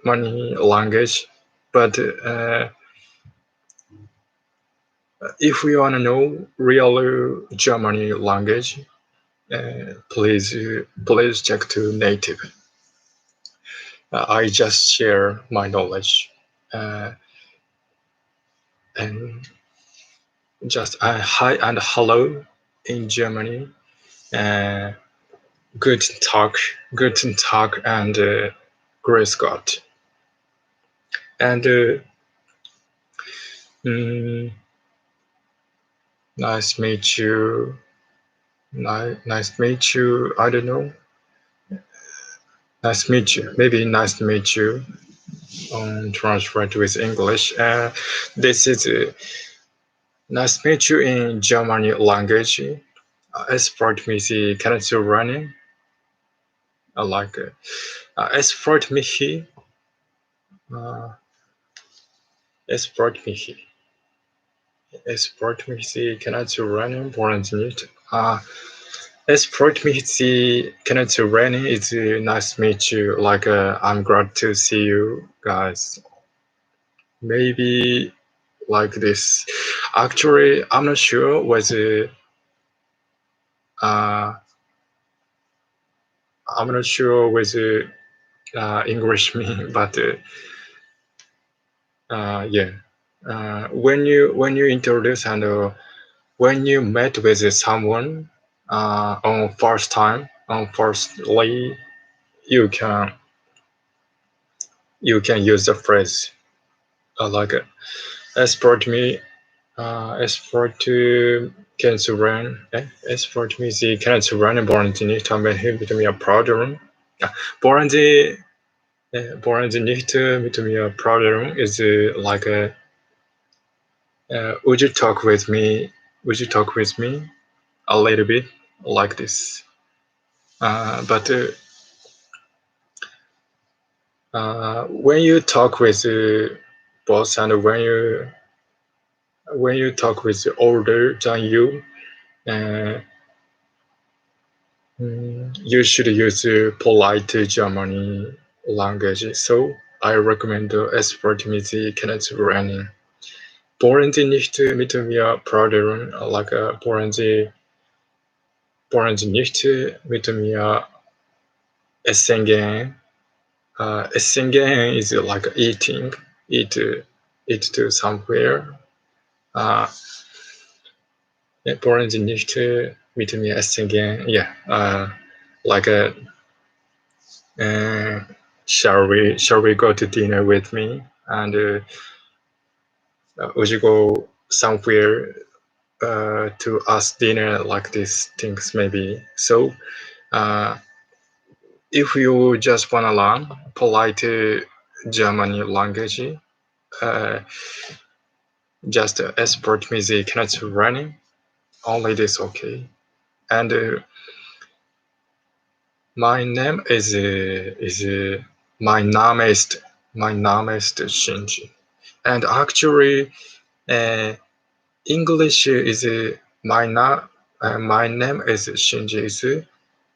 language, but if you wanna know real Germany language, please check to native. I just share my knowledge, and just hi and hello in Germany. Guten Tag, and Grace God. And nice to meet you. Nice to meet you. I don't know. Nice to meet you. Maybe nice to meet you. Translate with English. This is nice to meet you in German language. Es freut mich, Sie kennenzulernen. I like it. Es freut mich. Es freut mich. Es freut mich, Sie kennenzulernen. Wollen Sie nicht? Es freut mich, Sie kennenzulernen. It's nice to meet you. Like, I'm glad to see you guys. Maybe like this. Actually, I'm not sure whether English mean, but yeah. When you introduce and when you met with someone on firstly, you can use the phrase like es freut mich, es freut kennenzulernen, es freut mich, Sie kennenzulernen, wollen Sie nicht mit mir plaudern? Wollen Sie nicht mit mir plaudern is like would you talk with me? Would you talk with me a little bit like this? But when you talk with boss and when you talk with older than you, you should use polite German language. So I recommend es freut mich, Sie kennenzulernen. Wollen Sie nicht mit mir plaudern? Like wollen Sie nicht mit mir Essengen. Essengen is like eating, eat to somewhere. Wollen Sie nicht mit mir essen gehen? Yeah. Like shall we go to dinner with me? And would you go somewhere to us dinner like these things maybe? So if you just wanna learn polite German language, just export music not running, only this okay. And my name is my name is Shinji, and actually English is my name is Shinji is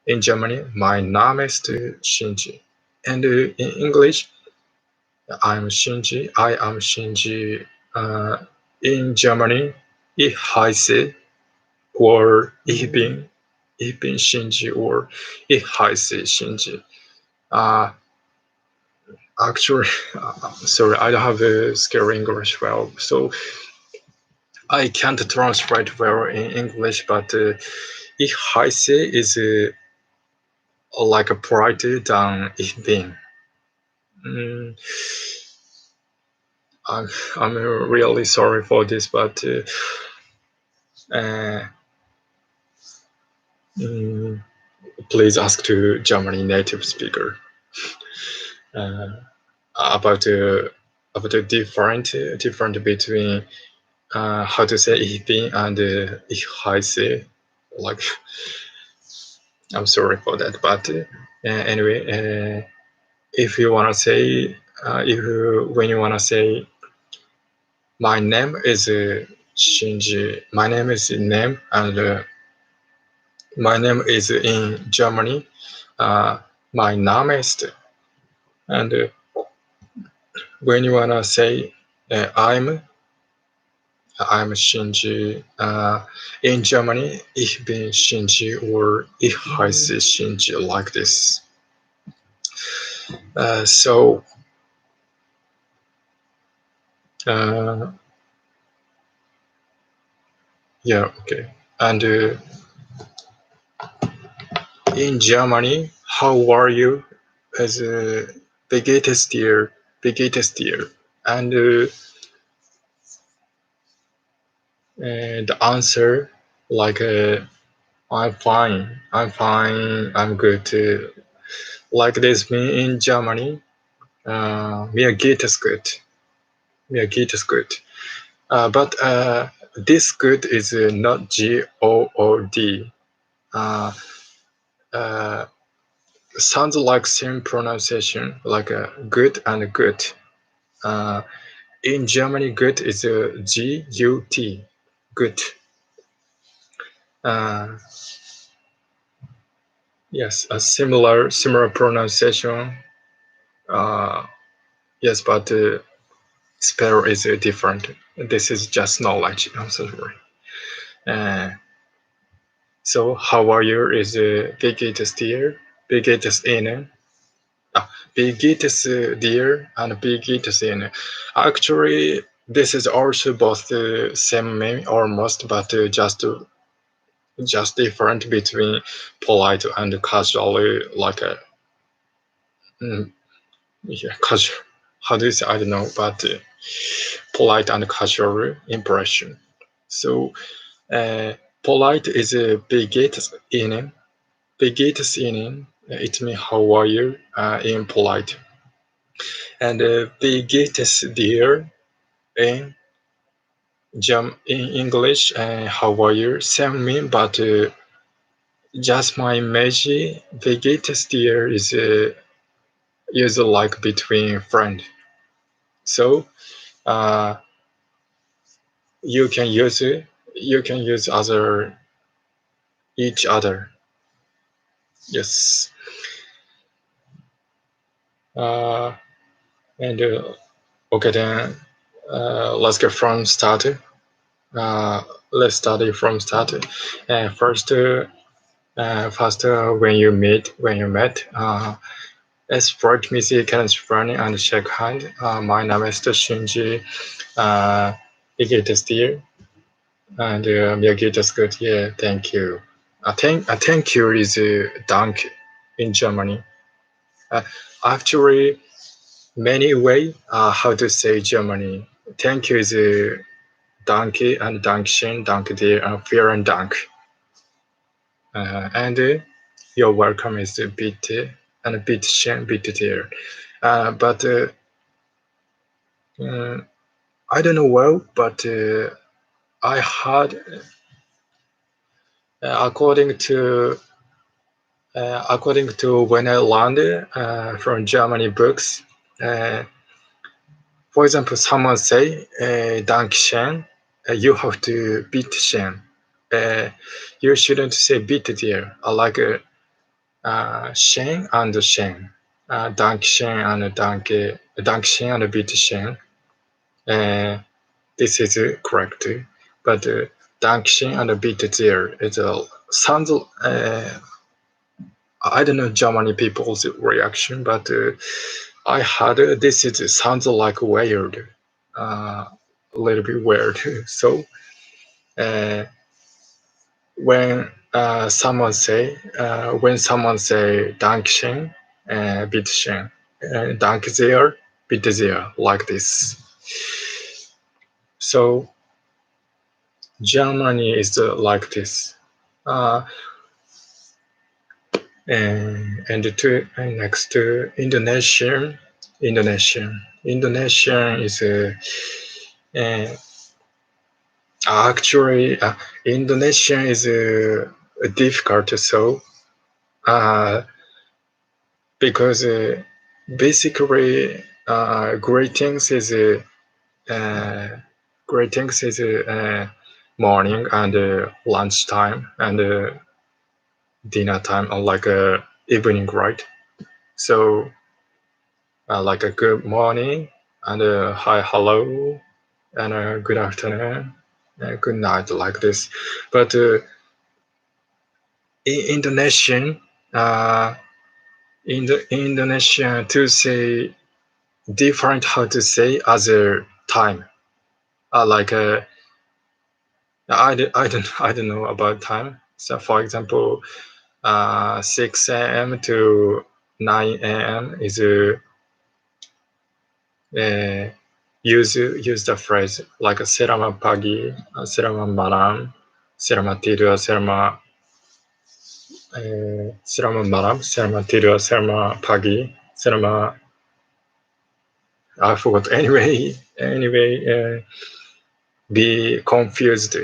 in Germany my name is Shinji, and in English I am Shinji. In Germany ich heiße or ich bin Shinji or ich heiße Shinji. Actually, sorry, I don't have a skill English well, so I can't translate well in English, but ich heiße is like a politer than ich bin. I'm really sorry for this, but please ask to Germany native speaker about the different between how to say ich bin and ich heiße. Like, I'm sorry for that, but anyway, if you wanna say when you wanna say my name is Shinji, my name is name, and my name is in Germany. My name is, and when you wanna say I'm Shinji. In Germany, ich bin Shinji or ich heiße Shinji, like this. So yeah, okay. And in Germany, how are you? As a biggest year, and the answer like I'm fine, I'm good. Like this, me in Germany, mir geht es gut. But this good is not G-O-O-D. Sounds like same pronunciation, like good and good. In Germany, good is G-U-T, good. Yes, a similar pronunciation. Yes, but spell is different. This is just knowledge. I'm so sorry. So how are you? Is biggest year, biggest in, biggest dear, and biggest in. Actually, this is also both the same meaning almost, but just different between polite and casual, like a casual. How do you say? I don't know, but polite and casual impression. So polite is a biggest in. Biggest in. It means how are you in polite, and biggest dear in English. How are you? Same mean, but just my image. Biggest dear is used like between friend. So you can use other each other. Yes. And okay, then let's get from start. Let's study from start. First, First, when you met, let's break music and running and shake hand. My name is Shinji. Wie geht es dir? And mir geht es gut. Yeah, thank you. Thank you is dank in Germany. Actually, many way how to say Germany. Thank you is danke and Dankeschön, danke dir, vielen Dank. And you're welcome is bitte and bitteschön, bitte dir. But I don't know well, but I heard according to when I learned from Germany books. For example, someone say Dankeschön, you have to bitteschön. You shouldn't say bitte dir. I like schön and schön. Dankeschön and Dankeschön and bitteschön. This is correct, but Dankeschön and bitte dir it sounds. I don't know Germany people's reaction, but I heard this sounds like weird, a little bit weird. So when someone say Dankeschön, bitteschön, Danke sehr, bitte sehr, like this. So Germany is like this. And next to Indonesian is actually Indonesian is difficult so because basically greetings is morning and lunchtime and dinner time or like evening, right? So like a good morning and hi, hello, and good afternoon, good night, like this. But in Indonesian, in the Indonesian to say different how to say other time. Like I don't know about time. So for example, 6 a.m. to 9 a.m. is use the phrase like selamat pagi, selamat malam, selamat tidur, selamat malam, selamat tidur, selamat pagi, selamat I forgot. Anyway, be confused.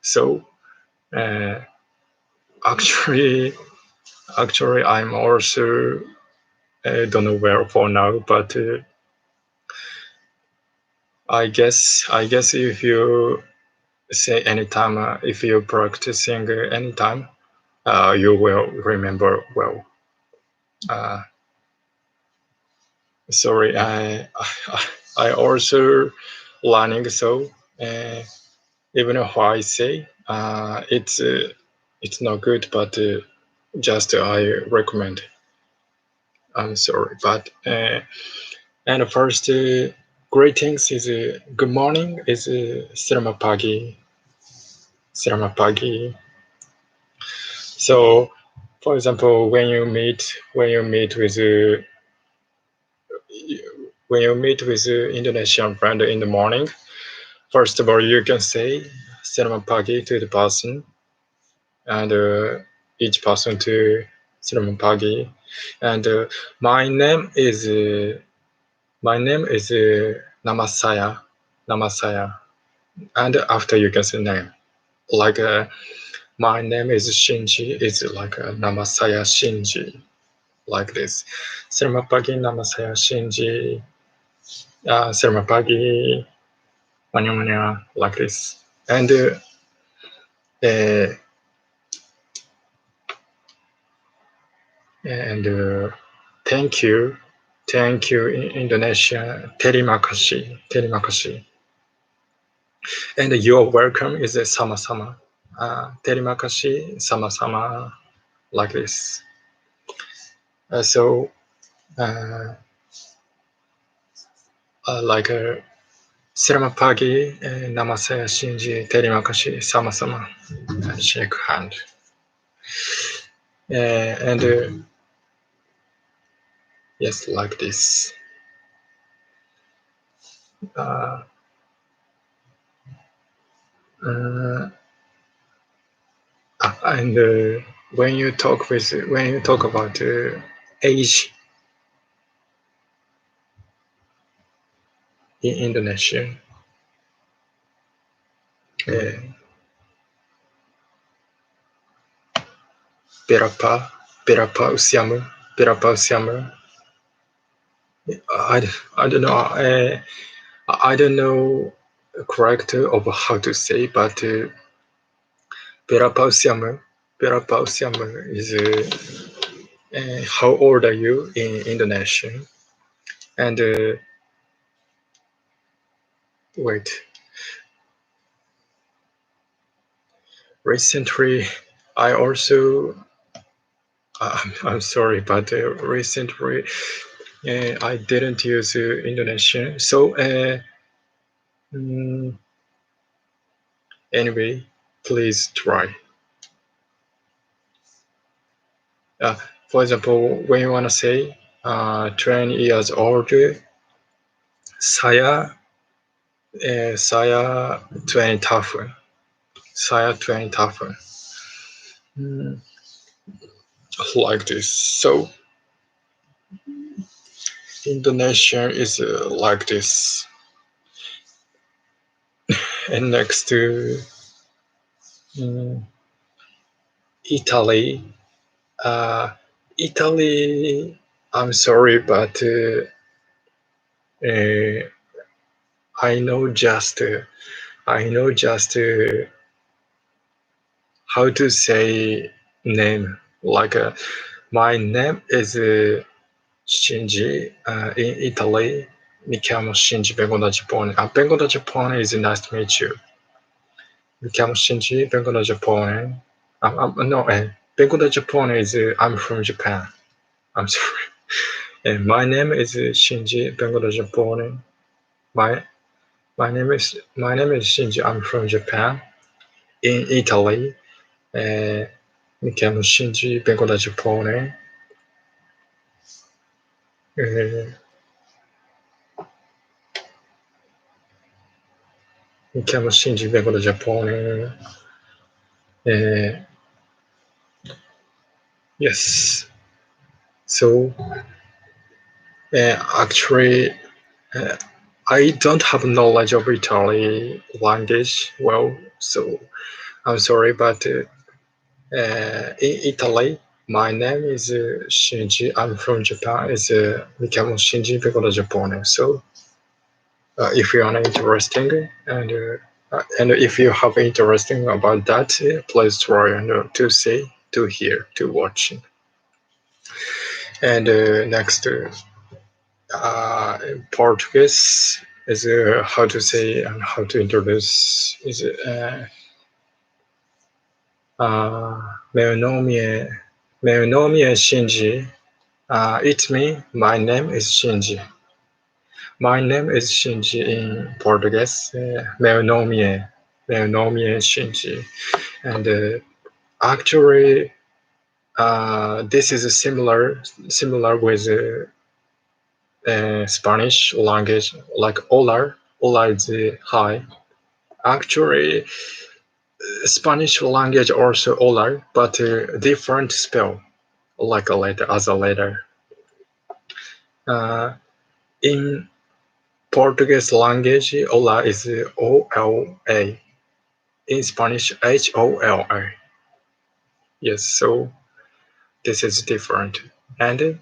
So actually, I'm also don't know where for now, but I guess if you say anytime, if you're practicing anytime, you will remember well. Sorry, I also learning, so even if I say it's not good, but just I recommend. I'm sorry, but and first greetings is good morning is selamat pagi. Selamat pagi. So, for example, when you meet with Indonesian friend in the morning, first of all, you can say selamat pagi to the person, and each person to selamat pagi. And my name is nama saya, and after you can say name, like my name is Shinji. It's like nama saya Shinji, like this. Selamat pagi, nama saya Shinji. Selamat pagi, manya, like this. And thank you in Indonesia. Terima kasih. And you're welcome is sama-sama. Terima kasih, sama-sama. like this. So, like selamat pagi, nama saya Shinji, terima kasih sama-sama, shake hand. And yes, like this. And when you talk about age in Indonesia, berapa usiamu? I don't know. I don't know correct of how to say, but berapa usiamu is how old are you in Indonesia? And wait. Recently, I also I'm sorry, but recently I didn't use Indonesian. So anyway, please try. For example, when you want to say 20 years old, saya 20 tahun. Saya 20 tahun. Like this. So Indonesian is like this. And next to Italy. Italy, I'm sorry, but I know just how to say name. Like my name is Shinji. In Italy, mi chiamo Shinji. Vengo da Giappone. Vengo da Giappone is nice to meet you. Mi chiamo Shinji. Vengo da Giappone. No, vengo da Giappone is I'm from Japan. I'm sorry. My name is Shinji. Vengo da Giappone. My name is Shinji. I'm from Japan. In Italy, mi chiamo Shinji. Vengo da Giappone. Mi chiamo Shinji. Vengo da Giappone. Yes. So actually, I don't have knowledge of Italy language well, so I'm sorry, but in Italy, my name is Shinji. I'm from Japan. It's mi chiamo Shinji. Vengo da Giappone. So if you are interesting and if you have interesting about that, please try and to hear, to watch. And next, Portuguese is how to say and how to introduce is meu nome é Shinji. It's me. My name is Shinji. My name is Shinji in Portuguese. Meu nome é Shinji. And actually, this is similar with Spanish language, like hola. Hola is hi. Actually, Spanish language also hola, but different spell, like a letter as a letter. In Portuguese language, hola is O-L-A. In Spanish, H-O-L-A. Yes, so this is different. And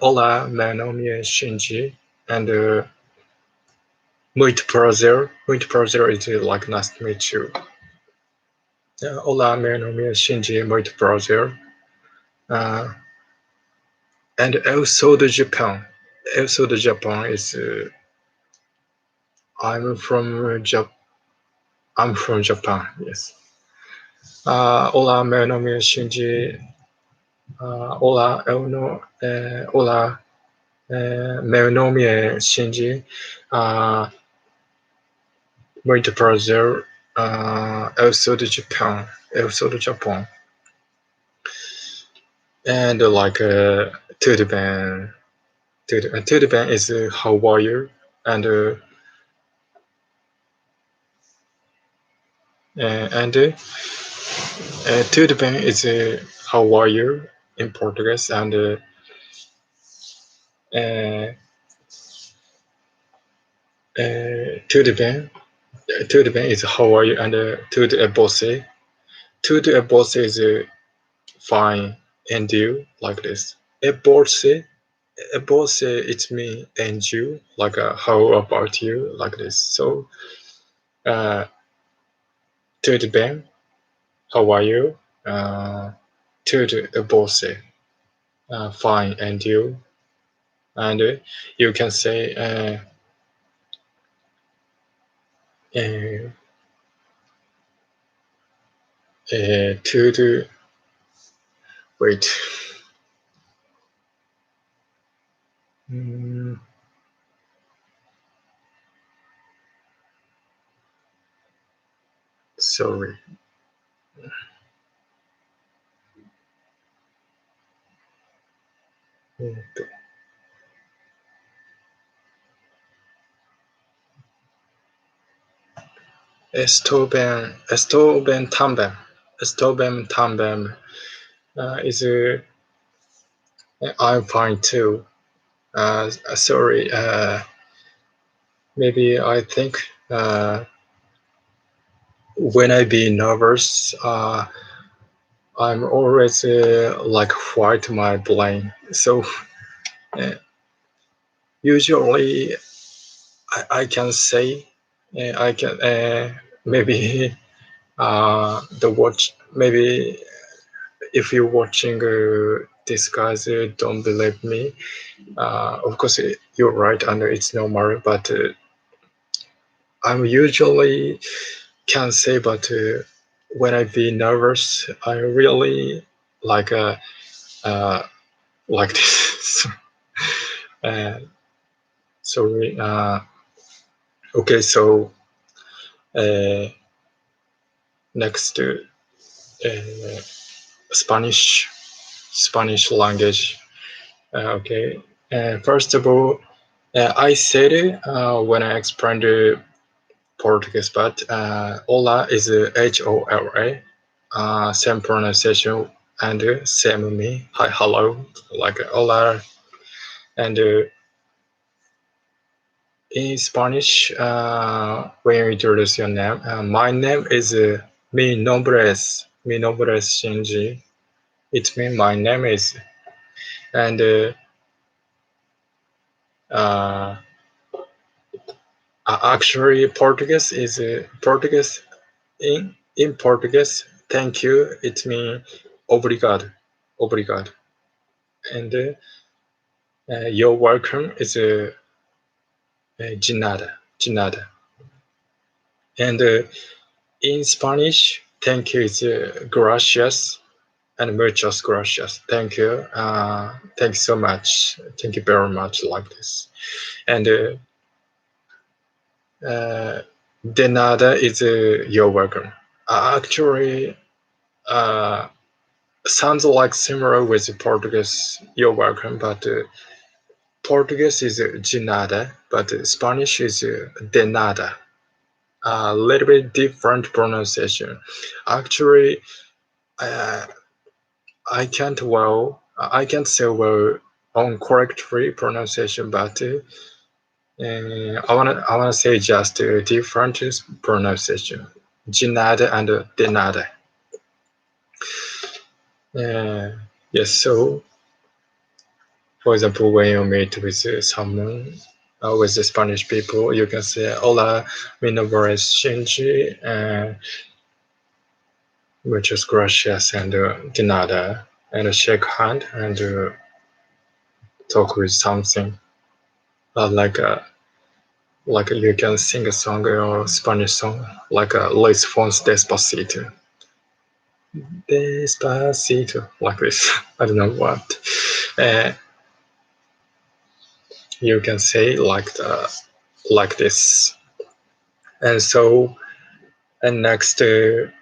hola, meu nome é Shinji. And muito prazer. Muito prazer is like nice to meet you. Hola, meu nome é Shinji. Muito prazer. And also the Japan. Also the Japan is I'm from Japan. Yes. Hola, meu nome é Shinji. Hola, hola, meu nome é Shinji. Muito prazer. Eu sou do Japão. And tudo bem. Tudo bem is how are you? And tudo bem is how are you in Portuguese, and tudo bem is how are you, and tudo é você. Tudo é você is fine, and you, like this. É você, it's me and you, like how about you, like this. So tudo bem, how are you? Tudo é você, fine, and you. And you can say tudo. Wait. Sorry. Estou bem também. Is I'm fine too. Sorry. Maybe I think when I be nervous, I'm always like white my brain. So usually I can say I can maybe the watch maybe if you're watching this guys don't believe me. Of course you're right, and it's normal, but I'm usually can say, but when I be nervous, I really like this. Sorry. Okay, so next Spanish language. Okay. First of all, I said it when I explained Portuguese, but hola is HOLA, same pronunciation and same me. Hi, hello, like hola. And in Spanish, when you introduce your name, my name is mi nombre es Shinji. It means my name is, and actually Portuguese is Portuguese in Portuguese. Thank you. It means obrigado, and you're welcome is de nada. And in Spanish, thank you is gracias and muchas gracias. Thank you. Thank you so much. Thank you very much, like this. And de nada is you're welcome. Actually, sounds like similar with Portuguese, you're welcome, but Portuguese is de nada, but Spanish is de nada. A little bit different pronunciation. Actually, I can't say well on correctly pronunciation, but I wanna say just different pronunciation. De nada and de nada. Yes, so for example, when you meet with someone, with the Spanish people, you can say, hola, mi nombre es Shinji, muchas gracias, and de nada, and shake hand and talk with something. Like you can sing a song or Spanish song, like Les Fons Despacito. Despacito, like this. I don't know what. You can say like this. And so, and next is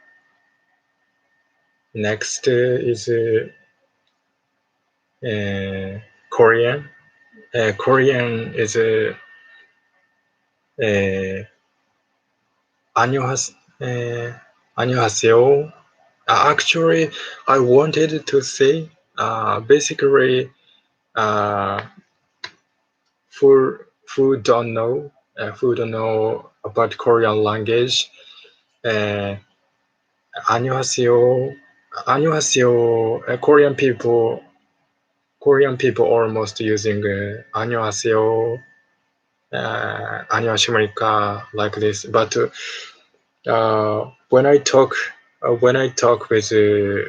Korean. Korean is 안녕하세요. Actually, I wanted to say basically who don't know about Korean language. 안녕하세요. Korean people almost using 안녕하세요. 안녕하십니까 like this. But when I talk with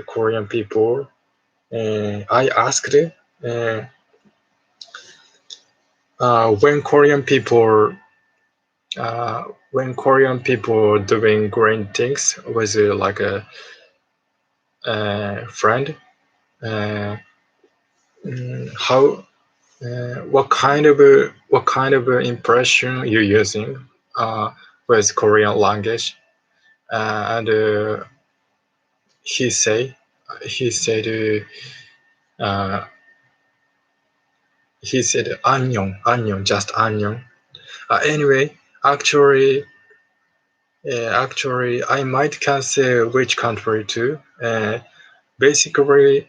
Korean people, I asked when Korean people doing great things with like a friend, how what kind of impression you using with Korean language? And he said 안녕, just 안녕. Anyway, actually, I might cancel which country too. Basically,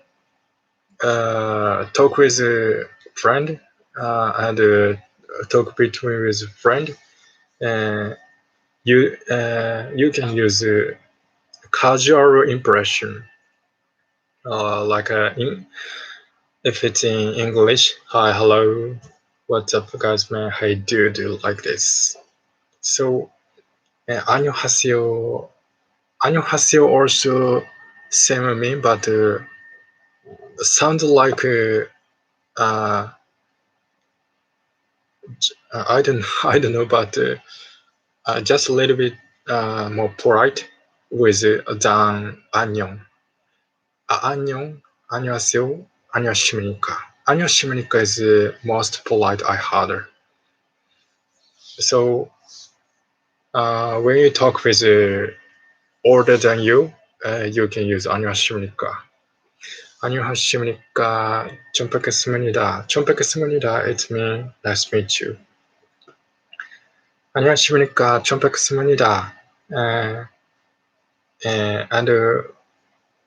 talk with a friend and talk between with friend. You can use casual impression, like if it's in English, hi, hello, what's up, guys, man, how you do like this. So, 안녕하세요 also same mean, but sounds like I don't know, but just a little bit more polite with than 안녕. 안녕하세요, 안녕하십니까. 안녕하십니까 is the most polite I heard. So when you talk with older than you, you can use 안녕하십니까. 안녕하십니까. 처음 뵙겠습니다. It means nice to meet you. 안녕하십니까. 처음 뵙겠습니다. And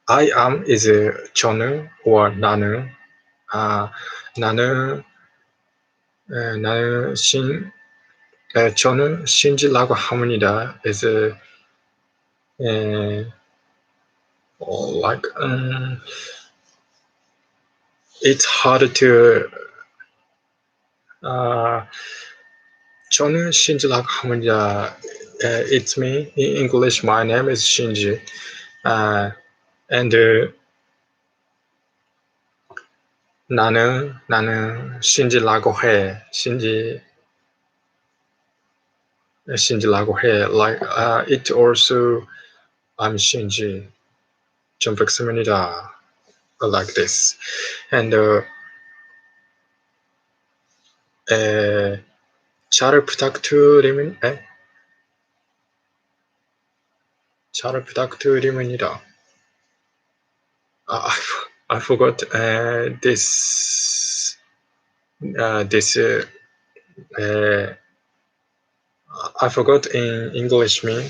I am is 저는 or 나는. 저는 신지라고 합니다. is like it's hard to 저는 신지라고 합니다. It's me in English. My name is Shinji, and 나는 신지라고 해. 신지라고 해. Like it also I'm Shinji. 좀 뵙습니다. Like this, and 잘 부탁드립니다. I forgot this. I forgot in English mean,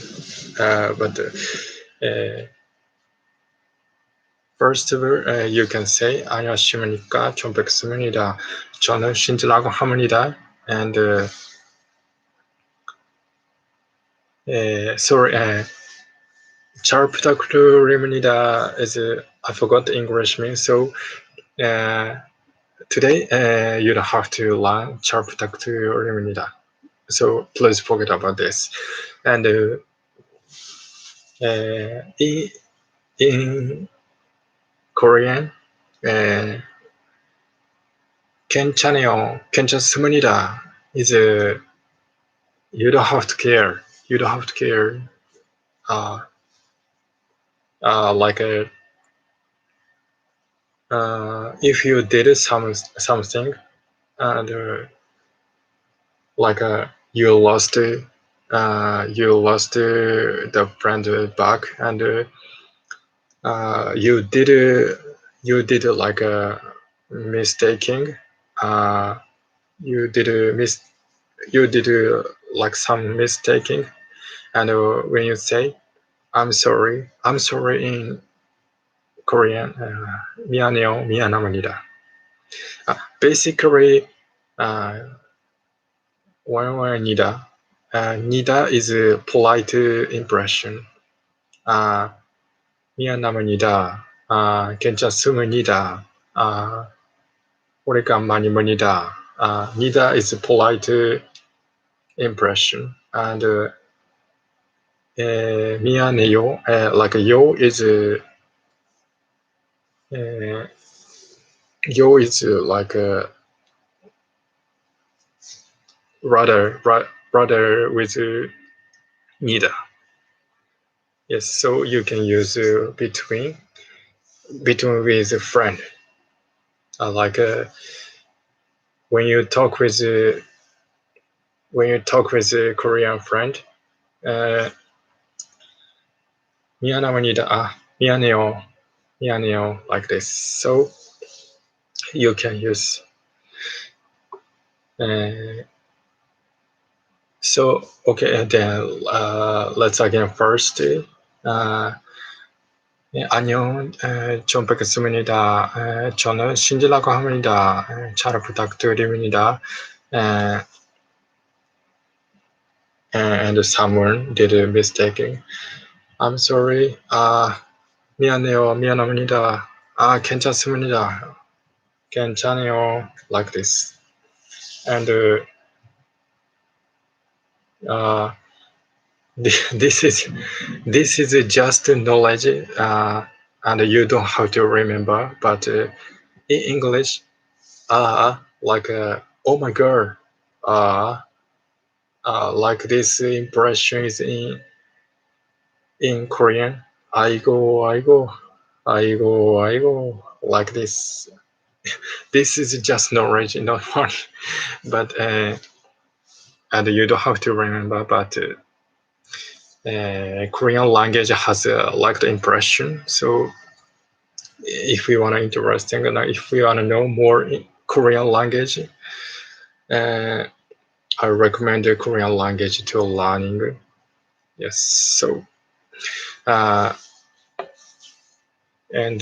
but first of all, you can say 안녕하십니까. 좀 뵙습니다. 저는 신지라고 합니다. And sorry, 잘 부탁드립니다 is I forgot the English mean. So today you don't have to learn 잘 부탁드립니다. So please forget about this. And in Korean, 괜찮습니다 is you don't have to care. like if you did something and like you lost the friend back, and you did like a mistaking. You did like some mistaking, and when you say I'm sorry in Korean, 미안해요, 미안합니다. Basically, 원원이다. 니다 is a polite impression. 미안합니다. 괜찮습니다. 오래간만입니다. 니다 is a polite impression, and 미안해요, like yo is like rather with 니다. Yes, so you can use between with a friend. Like when you talk with a Korean friend, 미안합니다. 미안해요, like this. So you can use. So okay, then let's again first. 안녕, 좀 뵙겠습니다. 저는 신지라고 합니다. 잘 부탁드립니다. And someone did a mistake. I'm sorry. 미안해요, 미안합니다. 괜찮습니다. 괜찮아요, like this. And this is just knowledge, and you don't have to remember. But in English, like oh my god, like this impression is in Korean. 아이고, like this. This is just knowledge, not fun. But and you don't have to remember. But Korean language has like the impression. So if you want to interesting, and if you want to know more Korean language, I recommend the Korean language to learning. Yes, so and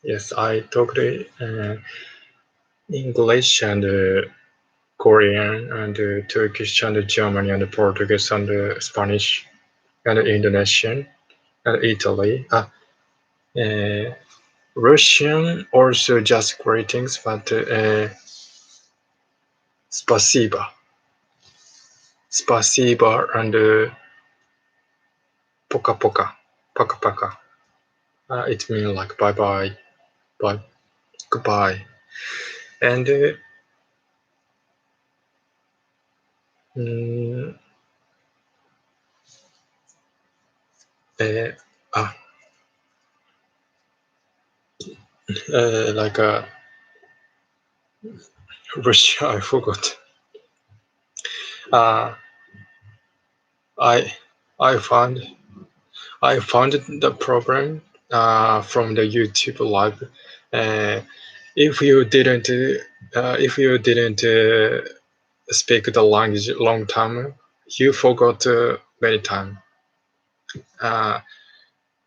yes, I talked English and Korean and Turkish and German and Portuguese and Spanish and Indonesian and Italy. Russian also just greetings, but спасибо and пока-пока. It means like bye, goodbye. And like Russia, I forgot. I found the problem from the YouTube live. If you didn't speak the language long time, you forgot many time.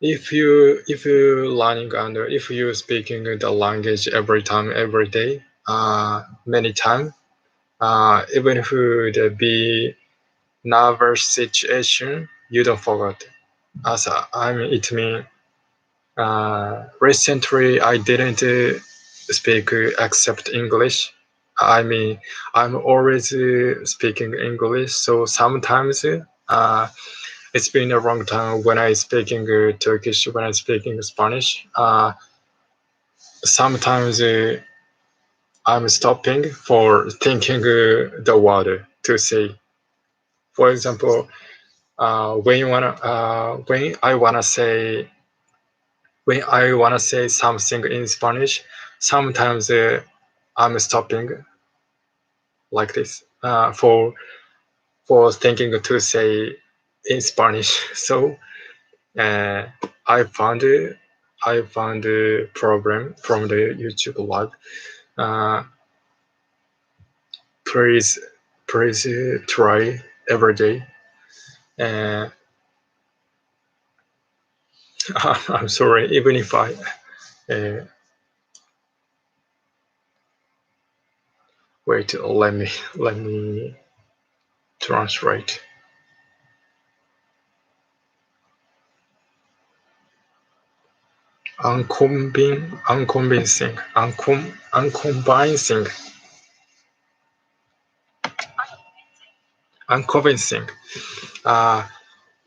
If you learning and if you speaking the language every time, every day, many time, even if there be nervous situation, you don't forget. As it means recently I didn't speak except English. I mean, I'm always speaking English, so sometimes it's been a long time when I speaking Turkish, when I speaking Spanish. Sometimes I'm stopping for thinking the word to say. For example, when I wanna say something in Spanish, sometimes I'm stopping like this for thinking to say in Spanish. So I found a problem from the YouTube live. Please try every day. I'm sorry, even if I wait, let me translate. Unconvincing.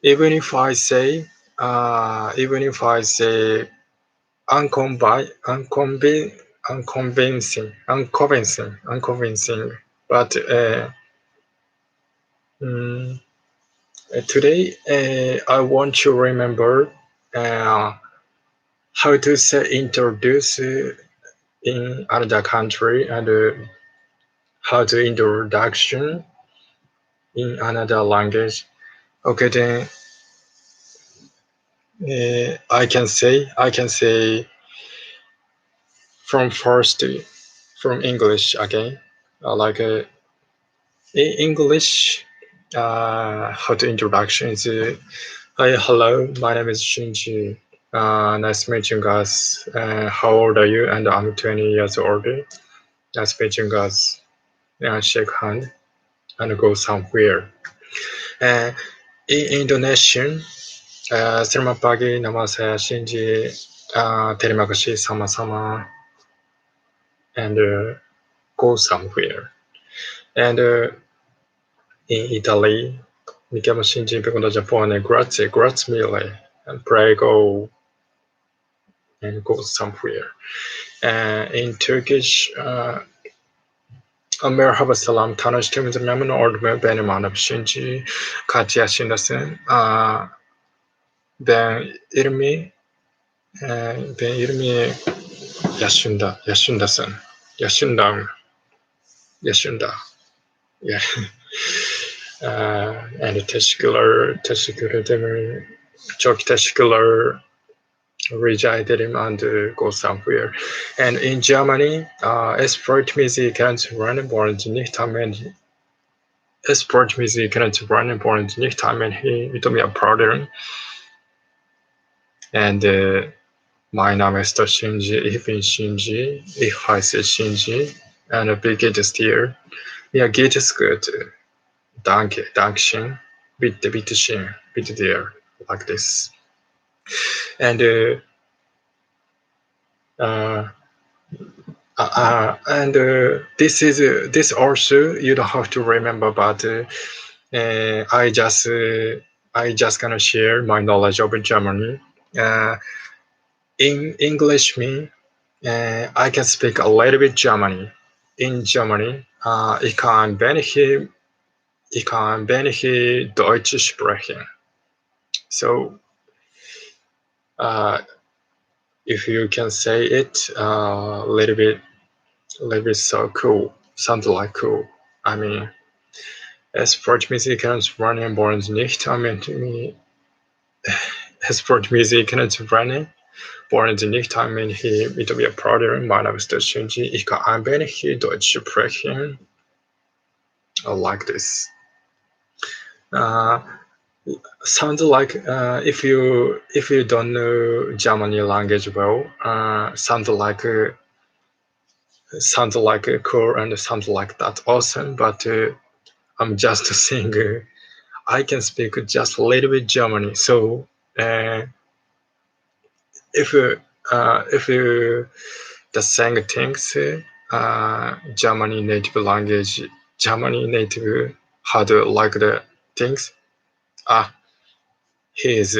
Even if I say unconvincing, but today I want to remember how to say introduce in another country and how to introduction in another language. Okay, then I can say from English again, like in English. How to introduction is hi, hello, my name is Shinji. Nice meeting you guys. How old are you? And I'm 20 years old. Nice meeting you guys. Shake hand and go somewhere. In Indonesian, selamat pagi, nama saya Shinji. Terima kasih sama-sama. And go somewhere. And in Italy, mi chiamo Shinji, vengo da Giappone. Grazie mille. And prego. And go somewhere. In Turkish, merhaba selam, tanıştığımıza memnun oldum. Benim adım Shinji. Kaç yaşındasın? Ben 20 yaşındasın. Yaşında. Yeah. And teşekkür ederim. Çok teşekkürler. Rica ederim and go somewhere. And in Germany, sport musiken zu wollen nicht haben. Sport musiken zu wollen nicht haben. Mit mir plaudern. And my name is Shinji. Ich bin Shinji. Ich heiße Shinji. And wie geht es dir? Mir geht es gut. Danke, Dankeschön. Bitte schön. Bitte dir. Like this. And this also you don't have to remember, but I just gonna share my knowledge of Germany. In English, I can speak a little bit Germany. In Germany, ich kann wenig Deutsch sprechen. So, if you can say it a little bit so cool, something like cool. I mean, Sportmusiker wollen nicht haben. Sportmusiker wollen nicht haben mit mir plaudern. Mein Name ist Shinji. Ich kann ein wenig Deutsch sprechen. Like this. Sounds like if you don't know German language well, sounds like cool and sounds like that awesome. But I'm just saying I can speak just a little bit German. So if you the same things, German native language, German native had like the things. He is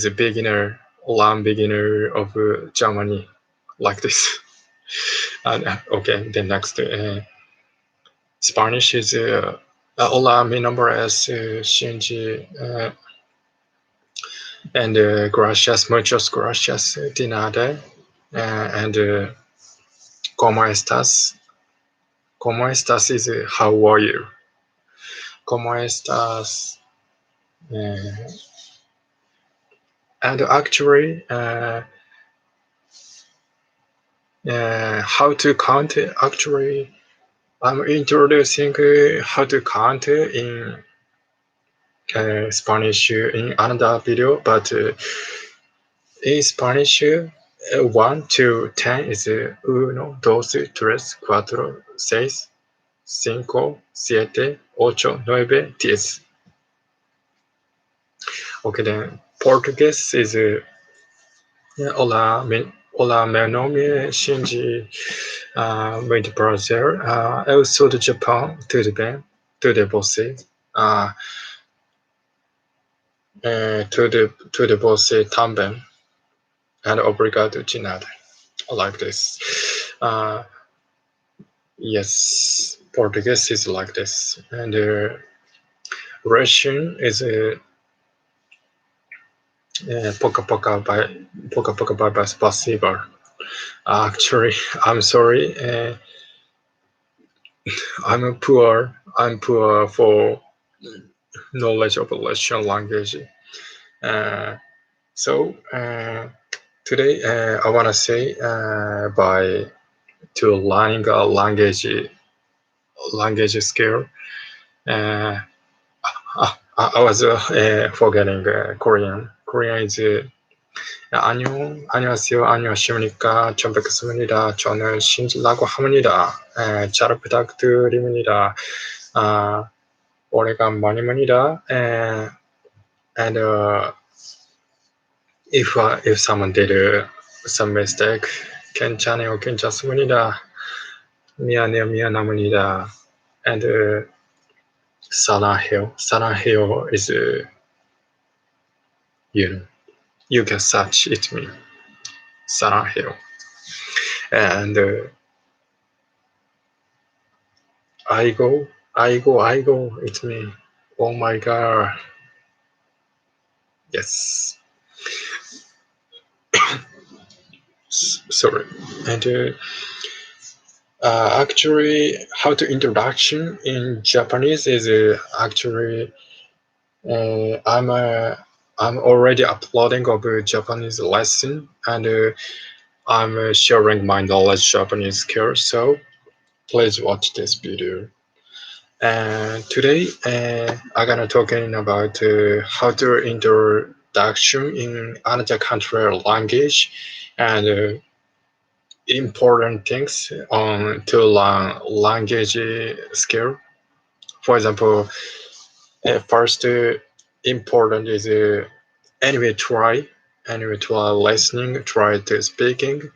a beginner of Germany, like this. And okay, the next Spanish is hola, mi nombre es Shinji. And gracias, muchos gracias, de nada. And ¿cómo estás? ¿Cómo estás is how are you? ¿Cómo estás? And actually, how to count actually, I'm introducing how to count in Spanish in another video, but in Spanish, 1 to 10 is 1, 2, 3, 4, 6, 5, 7, 8, 9, 10. Okay, then Portuguese is Olá, meu nome é Shinji, muito prazer. Eu sou do Japão, tudo bem? Tudo você? Tudo você também? And obrigado de nada. Like this. Yes, Portuguese is like this. And Russian is poka poka bye spasiba. Actually, I'm sorry. I'm poor for knowledge of Russian language. So today I wanna say by to learning a language skill. I was forgetting Korean. Korean is 안녕하십니까. 전 뵙겠습니다. 저는 신지라고 합니다. 잘 부탁드립니다. 오래간만입니다. And if someone did some mistake, 괜찮습니다. 미안합니다. And 사랑해요 is you can search it me. 사랑해요. And 아이고, it's me. Oh my god. Yes. Sorry. And actually, how to introduction in Japanese is actually I'm already uploading of a Japanese lesson, and I'm sharing my knowledge Japanese skills. So please watch this video. And today I'm gonna talking about how to introduction in another country language and important things on to learn language skill. For example, first important is anyway try listening, try to speaking.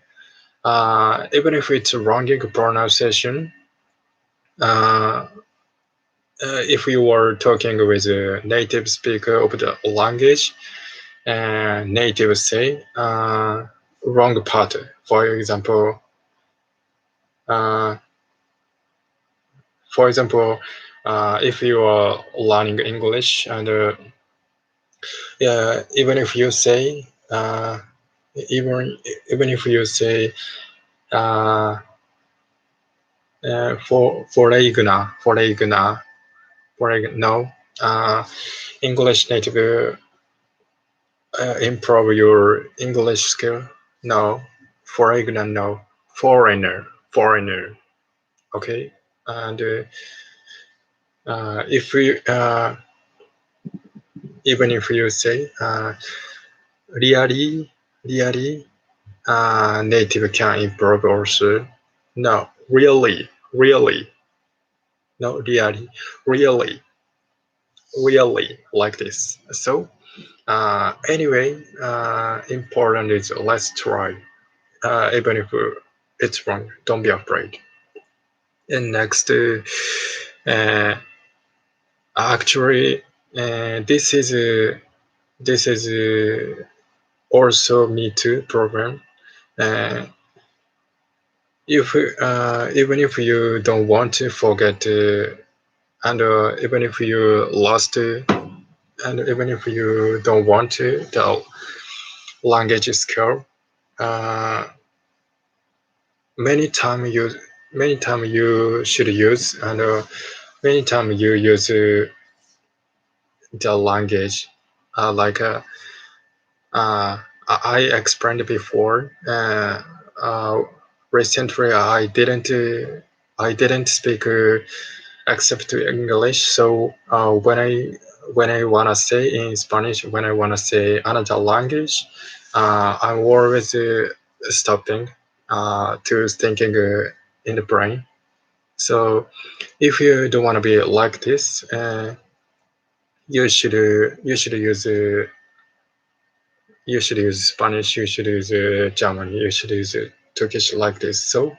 Even if it's wrong pronunciation. If you are talking with a native speaker of the language, native say wrong part. For example, if you are learning English and even if you say no, English native improve your English skill. No, no, foreigner. Okay, and if we even if you say really native can improve also. No, really. No, really like this. So anyway, important is let's try. Even if it's wrong, don't be afraid. And next, actually, this is also Me Too program. If even if you don't want to forget, and even if you lost and even if you don't want to, the language skill, many time you should use, and many time you use the language, like I explained before. Recently, I didn't speak except English. So when I wanna say in Spanish, when I wanna say another language, I'm always stopping to thinking in the brain. So if you don't want to be like this, you should use Spanish, you should use German, you should use Turkish like this. So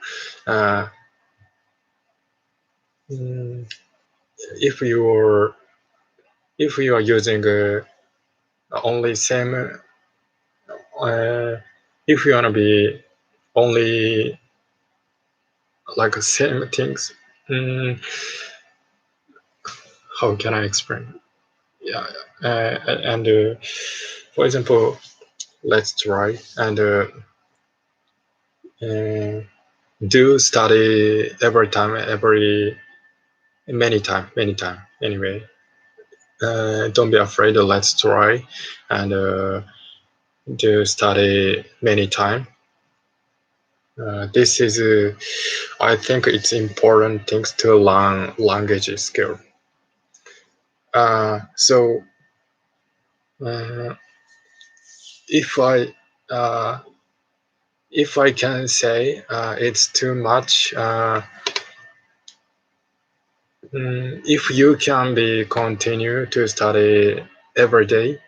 if you are using only same, if you wanna be only like same things, how can I explain? Yeah, and for example, let's try and do study every time, many time. Anyway, don't be afraid. Let's try and do study many time. This is, I think it's important things to learn language skill. So if I can say it's too much, if you can be continue to study every day,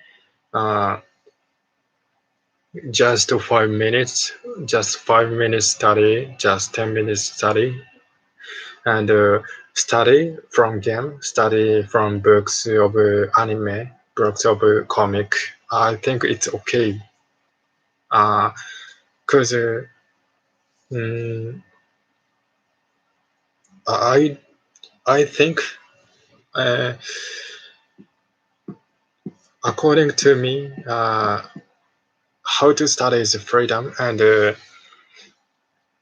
just 5 minutes, just 5 minutes study, just 10 minutes study, and study from game, study from books of anime, books of comic. I think it's okay. Cause I think according to me, how to study is freedom, and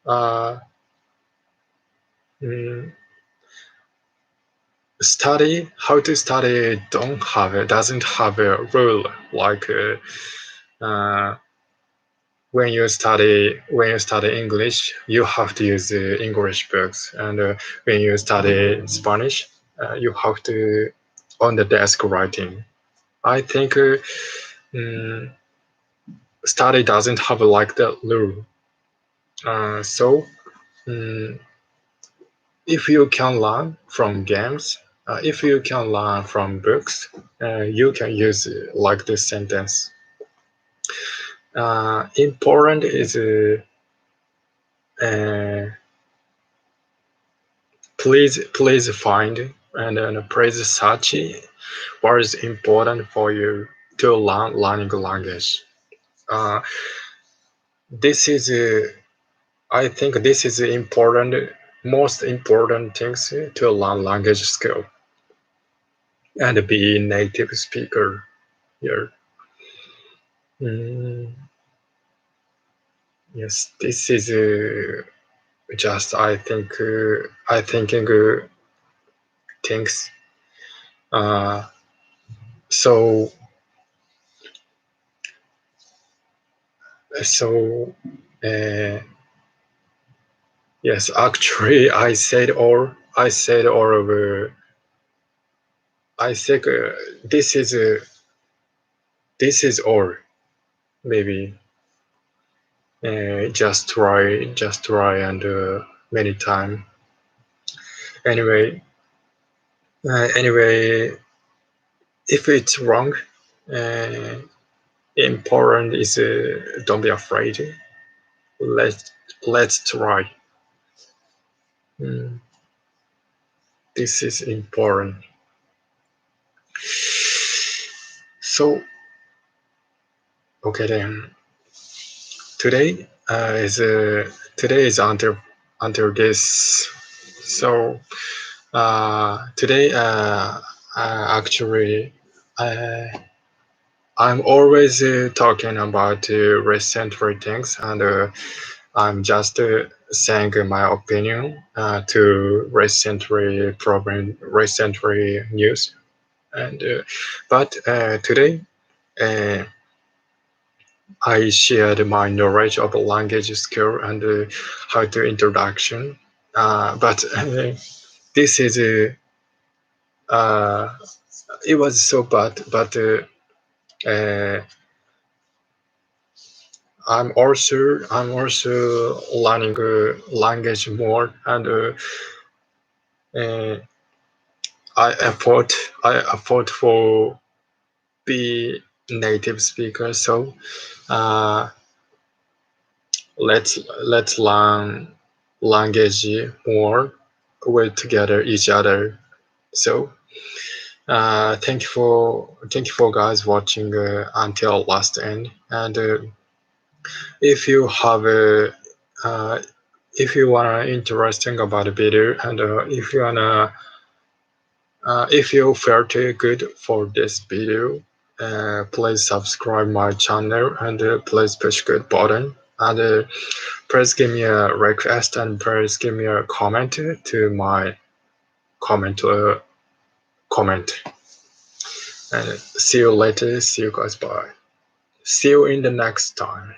how to study doesn't have a rule like when you study English, you have to use English books, and when you study Spanish, you have to on the desk writing. I think study doesn't have like that rule. So if you can learn from games, if you can learn from books, you can use like this sentence. Important is please find and please search what is important for you to learning language. This is I think this is important, most important things to learn language skill and be native speaker here. Yes, this is just I thinking things. So yes, actually I said all of I think this is all. Maybe just try and many time. Anyway, if it's wrong, important is don't be afraid. Let's try. This is important. So okay then. Today is until this. So today actually I'm always talking about recent things, and I'm just saying my opinion to recently news. But today, uh, I shared my knowledge of language skill and how to introduction. But this is it was so bad, but I'm also learning language more, and I effort for be native speaker. So uh, let's learn language more with together each other. So thank you for guys watching until last end. And if you have a if you wanna interesting about the video, and if you felt good for this video, please subscribe my channel and please push good button, and please give me a request and please give me a comment to my comment. And see you later. See you guys. Bye. See you in the next time.